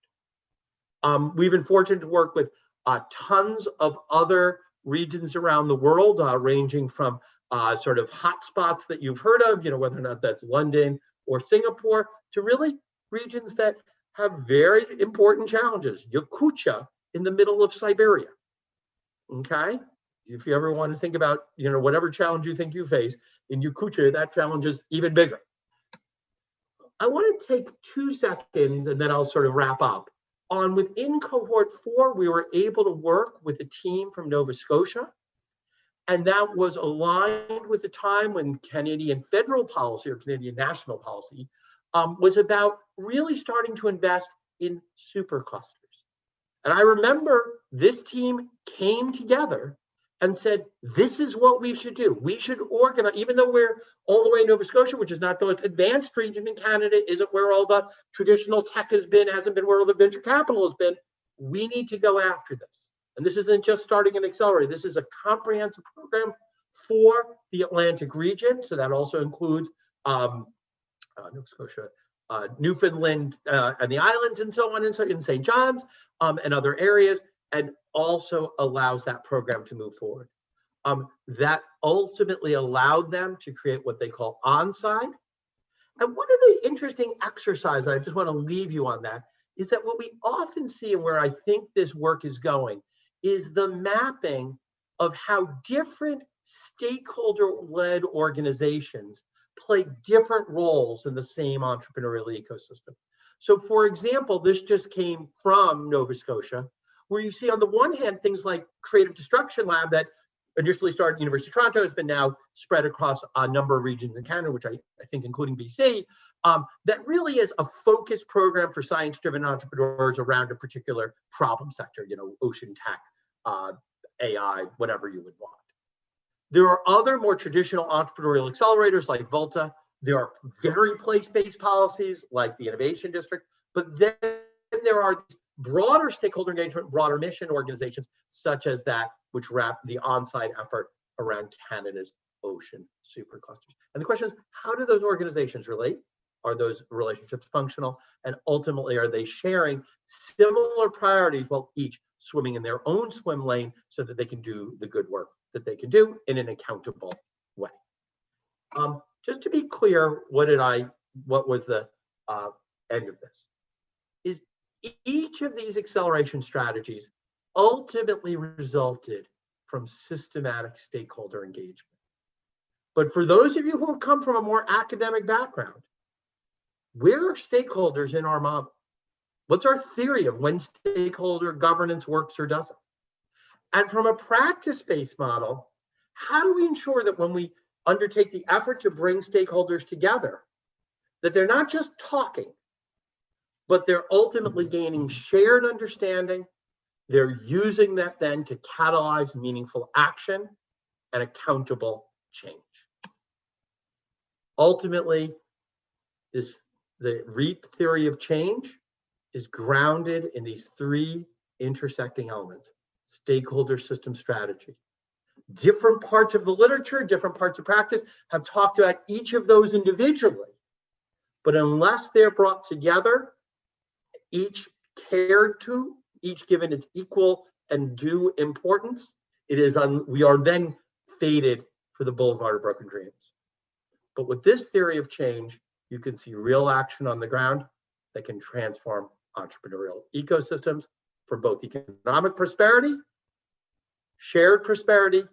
We've been fortunate to work with tons of other regions around the world, ranging from sort of hotspots that you've heard of, whether or not that's London or Singapore, to really regions that have very important challenges. Yakutia in the middle of Siberia, okay? If you ever want to think about, whatever challenge you think you face, in Yakutia, that challenge is even bigger. I want to take 2 seconds, and then I'll sort of wrap up. Within cohort 4, we were able to work with a team from Nova Scotia, and that was aligned with the time when Canadian federal policy or Canadian national policy was about really starting to invest in superclusters. And I remember this team came together and said, this is what we should do. We should organize, even though we're all the way in Nova Scotia, which is not the most advanced region in Canada, isn't where all the traditional tech has been, hasn't been where all the venture capital has been. We need to go after this. And this isn't just starting an accelerator. This is a comprehensive program for the Atlantic region. So that also includes Nova Scotia, Newfoundland, and the islands, and so on, and so in St. John's and other areas, and also allows that program to move forward. That ultimately allowed them to create what they call onside. And one of the interesting exercises, I just want to leave you on that, is that what we often see, and where I think this work is going, is the mapping of how different stakeholder-led organizations play different roles in the same entrepreneurial ecosystem. So for example, this just came from Nova Scotia, where you see on the one hand, things like Creative Destruction Lab that initially started at the University of Toronto has been now spread across a number of regions in Canada, which I think including BC, that really is a focused program for science-driven entrepreneurs around a particular problem sector, ocean tech, AI, whatever you would want. There are other more traditional entrepreneurial accelerators like Volta. There are very place-based policies like the Innovation District, but then there are broader stakeholder engagement, broader mission organizations such as that which wrap the on-site effort around Canada's ocean superclusters. And the question is, how do those organizations relate? Are those relationships functional? And ultimately, are they sharing similar priorities while each swimming in their own swim lane so that they can do the good work that they can do in an accountable way? Just to be clear, what was the end of this? Is each of these acceleration strategies ultimately resulted from systematic stakeholder engagement. But for those of you who have come from a more academic background, where are stakeholders in our model? What's our theory of when stakeholder governance works or doesn't? And from a practice-based model, how do we ensure that when we undertake the effort to bring stakeholders together, that they're not just talking, but they're ultimately gaining shared understanding, they're using that then to catalyze meaningful action and accountable change. Ultimately, the REAP theory of change is grounded in these three intersecting elements: stakeholder system strategy. Different parts of the literature, different parts of practice have talked about each of those individually, but unless they're brought together, each cared to, each given its equal and due importance, we are then fated for the boulevard of broken dreams. But with this theory of change, you can see real action on the ground that can transform entrepreneurial ecosystems for both economic prosperity, shared prosperity,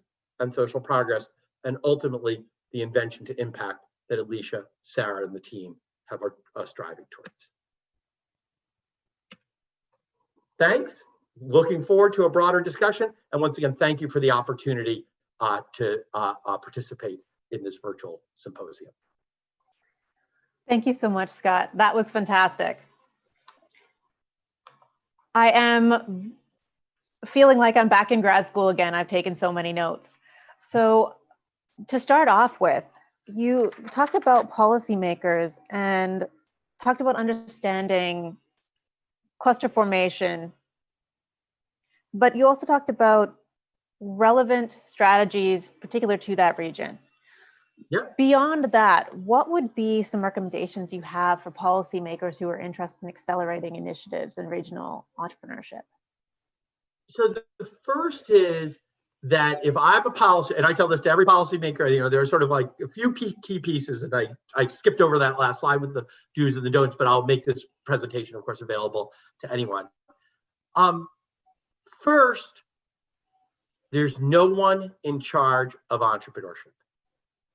and social progress, and ultimately the invention to impact that Alicia, Sarah, and the team have are striving towards. Thanks. Looking forward to a broader discussion. And once again, thank you for the opportunity to participate in this virtual symposium. Thank you so much, Scott. That was fantastic. I am feeling like I'm back in grad school again. I've taken so many notes. So to start off with, you talked about policymakers and talked about understanding cluster formation, but you also talked about relevant strategies particular to that region. Yep. Beyond that, what would be some recommendations you have for policymakers who are interested in accelerating initiatives in regional entrepreneurship? So the first is that if I'm a policy, and I tell this to every policymaker, there are sort of like a few key pieces, and I skipped over that last slide with the do's and the don'ts, but I'll make this presentation, of course, available to anyone. First, there's no one in charge of entrepreneurship.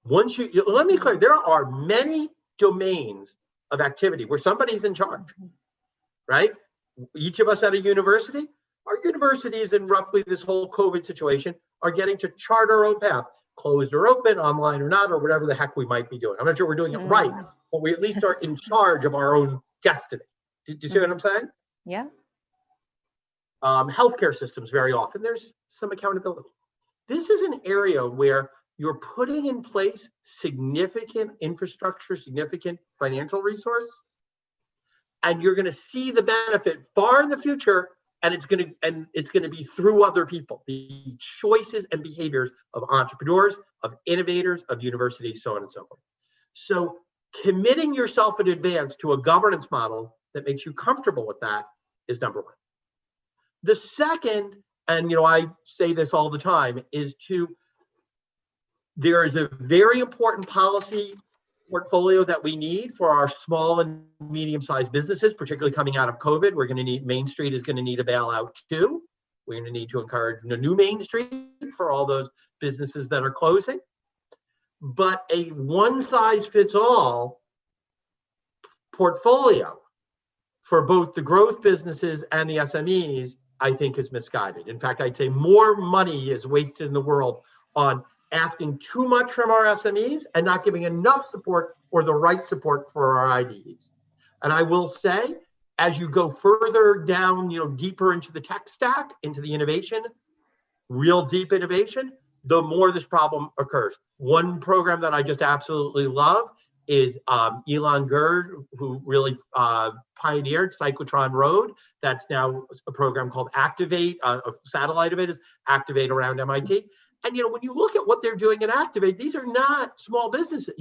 Let me be clear, there are many domains of activity where somebody's in charge, right? Each of us at a university, our universities in roughly this whole COVID situation are getting to chart our own path, closed or open, online or not, or whatever the heck we might be doing. I'm not sure we're doing it right, but we at least are in charge of our own destiny. Do you see what I'm saying? Yeah. Healthcare systems, very often, there's some accountability. This is an area where you're putting in place significant infrastructure, significant financial resource, and you're going to see the benefit far in the future, and it's going to be through other people, the choices and behaviors of entrepreneurs, of innovators, of universities, so on and so forth. So committing yourself in advance to a governance model that makes you comfortable with that is number one. The second, and I say this all the time, is there is a very important policy portfolio that we need for our small and medium-sized businesses, particularly coming out of COVID. We're going to need, Main Street is going to need a bailout too. We're going to need to encourage a new Main Street for all those businesses that are closing. But a one-size-fits-all portfolio for both the growth businesses and the SMEs, I think, is misguided. In fact, I'd say more money is wasted in the world on asking too much from our SMEs and not giving enough support or the right support for our IDEs. And I will say, as you go further down, deeper into the tech stack, into the innovation, real deep innovation, the more this problem occurs. One program that I just absolutely love is Elon Gerd, who really pioneered Cyclotron Road. That's now a program called Activate, a satellite of it is Activate around MIT. And when you look at what they're doing at Activate, these are not small businesses.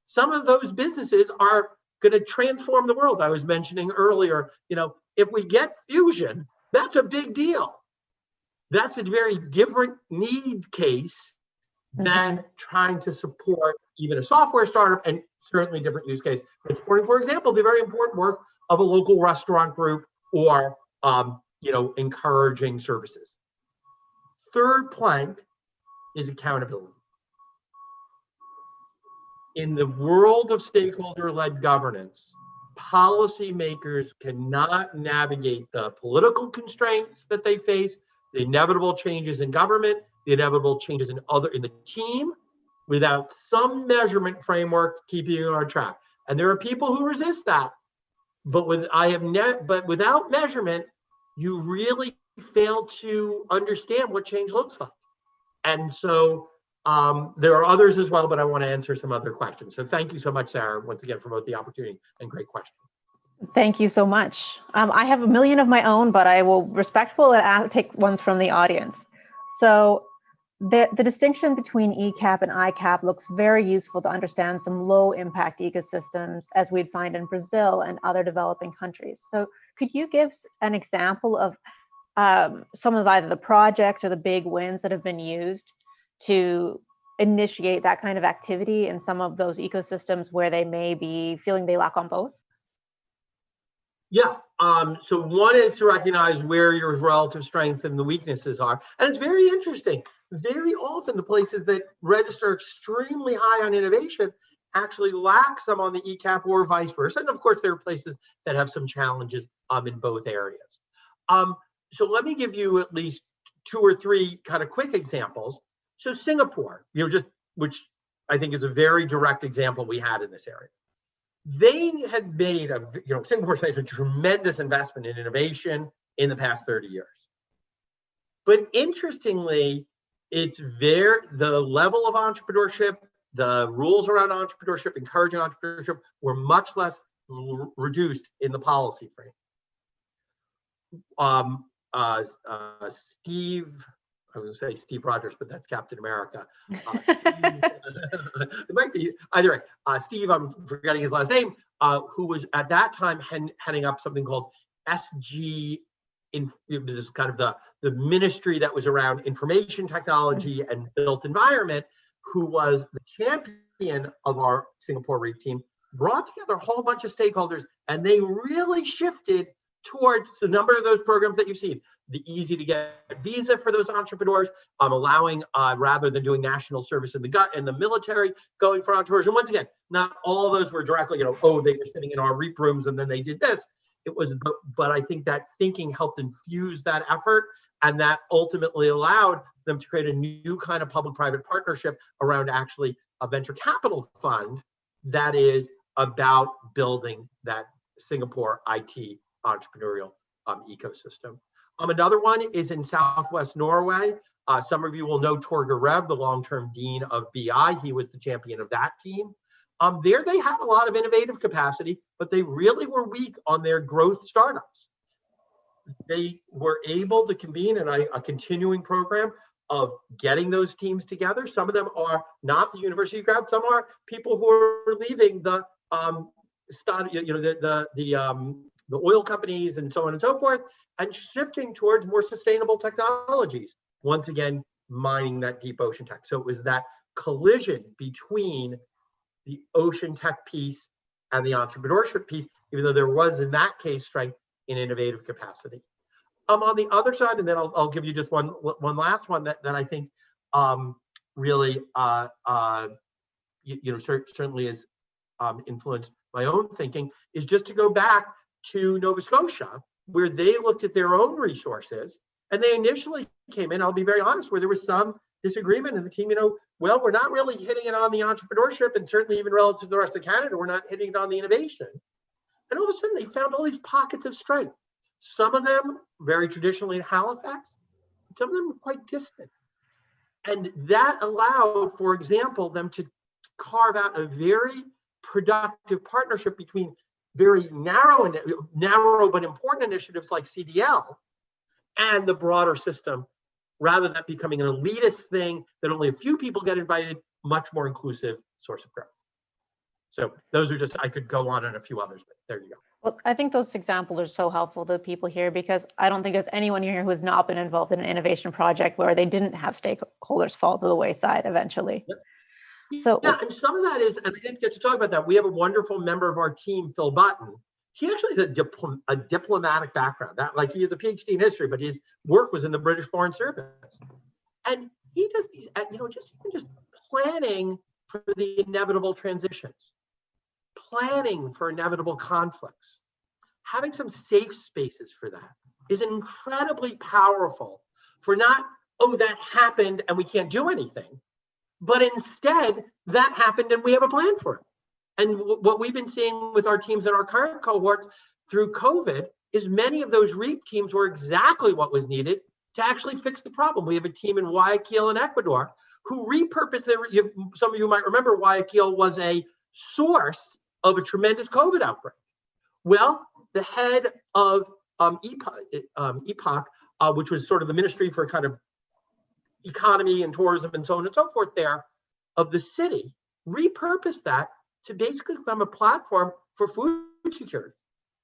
Some of those businesses are going to transform the world. I was mentioning earlier, if we get fusion, that's a big deal. That's a very different need case than trying to support even a software startup, and certainly different use case. Supporting, for example, the very important work of a local restaurant group or encouraging services. Third plank is accountability. In the world of stakeholder-led governance, policymakers cannot navigate the political constraints that they face, the inevitable changes in government, the inevitable changes in the team, without some measurement framework keeping you on track. And there are people who resist that. But without measurement, you really fail to understand what change looks like. And so there are others as well, but I want to answer some other questions. So thank you so much, Sarah, once again, for both the opportunity and great question. Thank you so much. I have a million of my own, but I will respectfully take ones from the audience. So the distinction between ECAP and ICAP looks very useful to understand some low impact ecosystems as we'd find in Brazil and other developing countries. So could you give an example of some of either the projects or the big wins that have been used to initiate that kind of activity in some of those ecosystems where they may be feeling they lack on both? Yeah, so one is to recognize where your relative strengths and the weaknesses are. And it's very interesting. Very often the places that register extremely high on innovation actually lack some on the ECAP or vice versa. And of course, there are places that have some challenges in both areas. So let me give you at least 2 or 3 kind of quick examples. So Singapore, which I think is a very direct example we had in this area. They had made Singapore's made a tremendous investment in innovation in the past 30 years. But interestingly, the level of entrepreneurship, the rules around entrepreneurship, encouraging entrepreneurship were much less reduced in the policy frame. I was going to say Steve Rogers, but that's Captain America. It might be either way. Steve, I'm forgetting his last name, who was at that time heading up something called SG. This is kind of the ministry that was around information technology and built environment, who was the champion of our Singapore REAP team, brought together a whole bunch of stakeholders, and they really shifted towards the number of those programs that you've seen. The easy to get visa for those entrepreneurs, allowing rather than doing national service in the military, going for entrepreneurs. And once again, not all those were directly, they were sitting in our REAP rooms and then they did this. It was, but I think that thinking helped infuse that effort, and that ultimately allowed them to create a new kind of public-private partnership around actually a venture capital fund that is about building that Singapore IT entrepreneurial ecosystem. Another one is in Southwest Norway. Some of you will know Torger Rev, the long-term dean of BI. He was the champion of that team. There they had a lot of innovative capacity, but they really were weak on their growth startups. They were able to convene a continuing program of getting those teams together. Some of them are not the university crowd. Some are people who are leaving the oil companies and so on and so forth, and shifting towards more sustainable technologies. Once again, mining that deep ocean tech. So it was that collision between the ocean tech piece and the entrepreneurship piece, even though there was in that case strength in innovative capacity. On the other side, and then I'll give you just one last one that I think really certainly has influenced my own thinking, is just to go back to Nova Scotia, where they looked at their own resources, and they initially came in, I'll be very honest, where there was some disagreement in the team, well, we're not really hitting it on the entrepreneurship, and certainly even relative to the rest of Canada, we're not hitting it on the innovation. And all of a sudden they found all these pockets of strength. Some of them very traditionally in Halifax, some of them were quite distant. And that allowed, for example, them to carve out a very productive partnership between very narrow but important initiatives like CDL and the broader system, rather than becoming an elitist thing that only a few people get invited, much more inclusive source of growth. So those are just, I could go on and a few others, but there you go. Well, I think those examples are so helpful to people here because I don't think there's anyone here who has not been involved in an innovation project where they didn't have stakeholders fall to the wayside eventually. Yep. So yeah, and some of that is, and I didn't get to talk about that. We have a wonderful member of our team, Phil Button. He actually has a diplomatic background. That, like, he has a PhD in history, but his work was in the British Foreign Service. And he does these, just planning for the inevitable transitions, planning for inevitable conflicts, having some safe spaces for that is incredibly powerful for not, oh, that happened and we can't do anything, but instead that happened and we have a plan for it. And what we've been seeing with our teams in our current cohorts through COVID is many of those REAP teams were exactly what was needed to actually fix the problem. We have a team in Guayaquil in Ecuador who repurposed some of you might remember Guayaquil was a source of a tremendous COVID outbreak. Well, the head of EPOC, which was sort of the ministry for kind of economy and tourism and so on and so forth there, of the city, repurposed that to basically become a platform for food security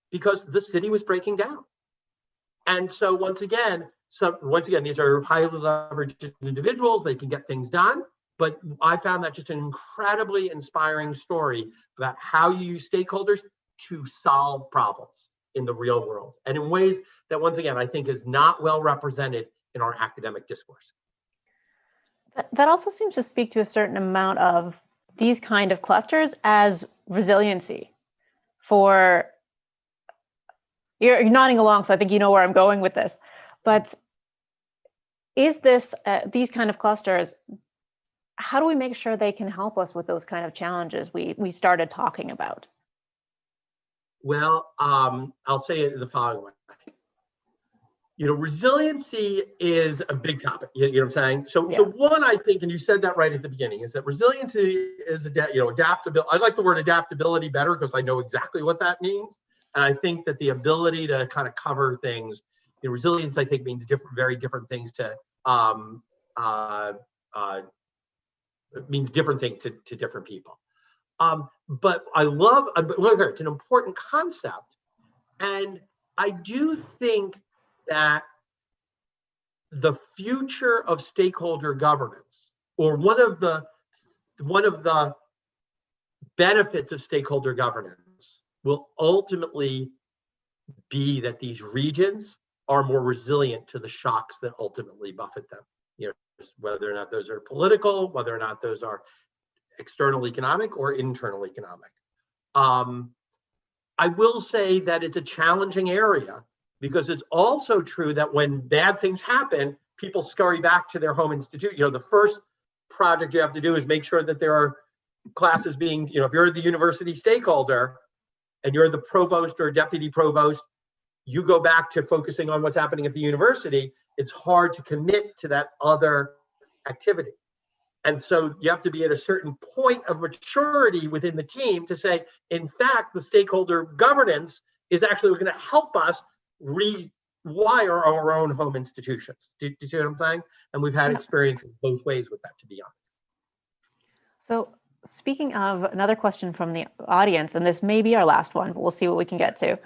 because the city was breaking down. And so once again, these are highly leveraged individuals. They can get things done. But I found that just an incredibly inspiring story about how you use stakeholders to solve problems in the real world and in ways that, once again, I think is not well represented in our academic discourse. that also seems to speak to a certain amount of these kind of clusters as resiliency. For you're nodding along, so I think you know where I'm going with this. But is this these kind of clusters? How do we make sure they can help us with those kind of challenges we started talking about? Well, I'll say it in the following way. Resiliency is a big topic. You know what I'm saying? So one, I think, and you said that right at the beginning, is that resiliency is adaptability. I like the word adaptability better because I know exactly what that means. And I think that the ability to kind of cover things, resilience, I think, means very different things to means different things to different people. But it's an important concept, and I do think that the future of stakeholder governance, or one of the benefits of stakeholder governance, will ultimately be that these regions are more resilient to the shocks that ultimately buffet them. Whether or not those are political, whether or not those are external economic or internal economic. I will say that it's a challenging area because it's also true that when bad things happen, people scurry back to their home institute. The first project you have to do is make sure that there are classes being, if you're the university stakeholder and you're the provost or deputy provost, you go back to focusing on what's happening at the university. It's hard to commit to that other activity. And so you have to be at a certain point of maturity within the team to say, in fact, the stakeholder governance is actually going to help us rewire our own home institutions. Do you see what I'm saying? And we've had experience both ways with that, to be honest. So speaking of another question from the audience, and this may be our last one, but we'll see what we can get to.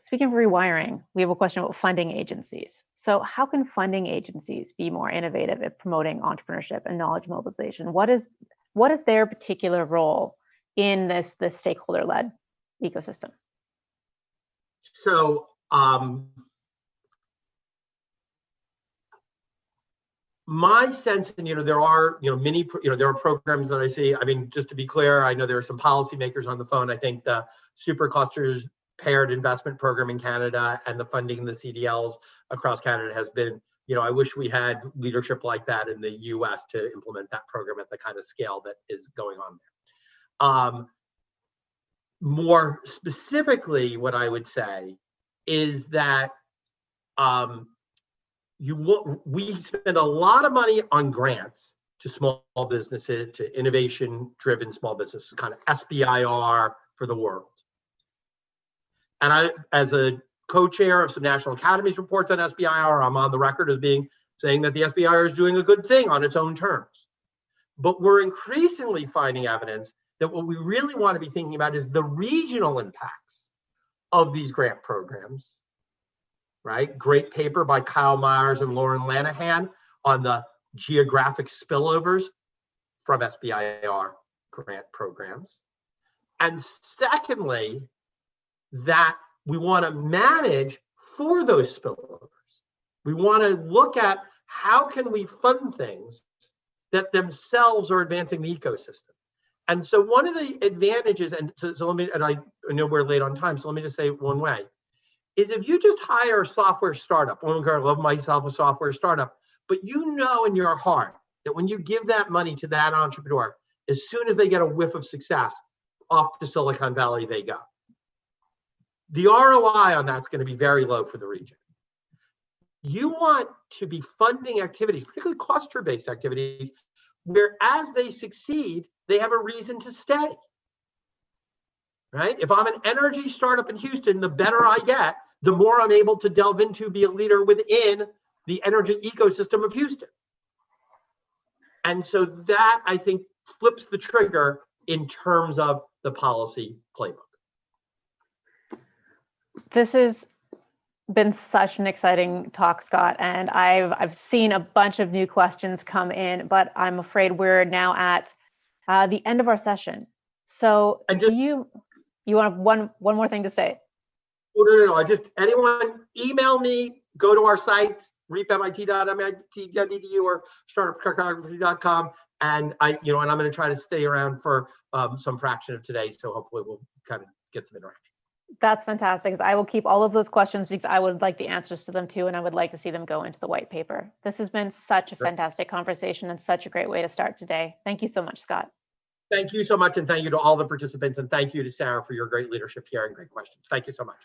Speaking of rewiring, we have a question about funding agencies. So how can funding agencies be more innovative at promoting entrepreneurship and knowledge mobilization? What is their particular role in this stakeholder-led ecosystem? So my sense, and there are there are programs that I see. I mean, just to be clear, I know there are some policymakers on the phone. I think the superclusters paired investment program in Canada and the funding in the CDLs across Canada has been, I wish we had leadership like that in the US to implement that program at the kind of scale that is going on there. More specifically, what I would say is that we spend a lot of money on grants to small businesses, to innovation-driven small businesses, kind of SBIR for the world. And I, as a co-chair of some National Academies reports on SBIR, I'm on the record as saying that the SBIR is doing a good thing on its own terms. But we're increasingly finding evidence that what we really want to be thinking about is the regional impacts of these grant programs, right? Great paper by Kyle Myers and Lauren Lanahan on the geographic spillovers from SBIR grant programs. And secondly, that we want to manage for those spillovers. We want to look at how can we fund things that themselves are advancing the ecosystem. And so one of the advantages, and so let me, and I know we're late on time, so let me just say it one way, is if you just hire a software startup, I love myself a software startup, but you know in your heart that when you give that money to that entrepreneur, as soon as they get a whiff of success, off to Silicon Valley they go. The ROI on that's going to be very low for the region. You want to be funding activities, particularly cluster-based activities, where as they succeed, they have a reason to stay. Right? If I'm an energy startup in Houston, the better I get, the more I'm able to delve into, be a leader within the energy ecosystem of Houston. And so that, I think, flips the trigger in terms of the policy playbook. This has been such an exciting talk, Scott, and I've seen a bunch of new questions come in, but I'm afraid we're now at the end of our session. So you want one more thing to say? Oh, no. Anyone email me, go to our sites, reapmit.mit.edu or startupcartography.com. And I'm going to try to stay around for some fraction of today. So hopefully we'll kind of get some interaction. That's fantastic. I will keep all of those questions because I would like the answers to them too, and I would like to see them go into the white paper. This has been such a fantastic conversation and such a great way to start today. Thank you so much, Scott. Thank you so much, and thank you to all the participants, and thank you to Sarah for your great leadership here and great questions. Thank you so much.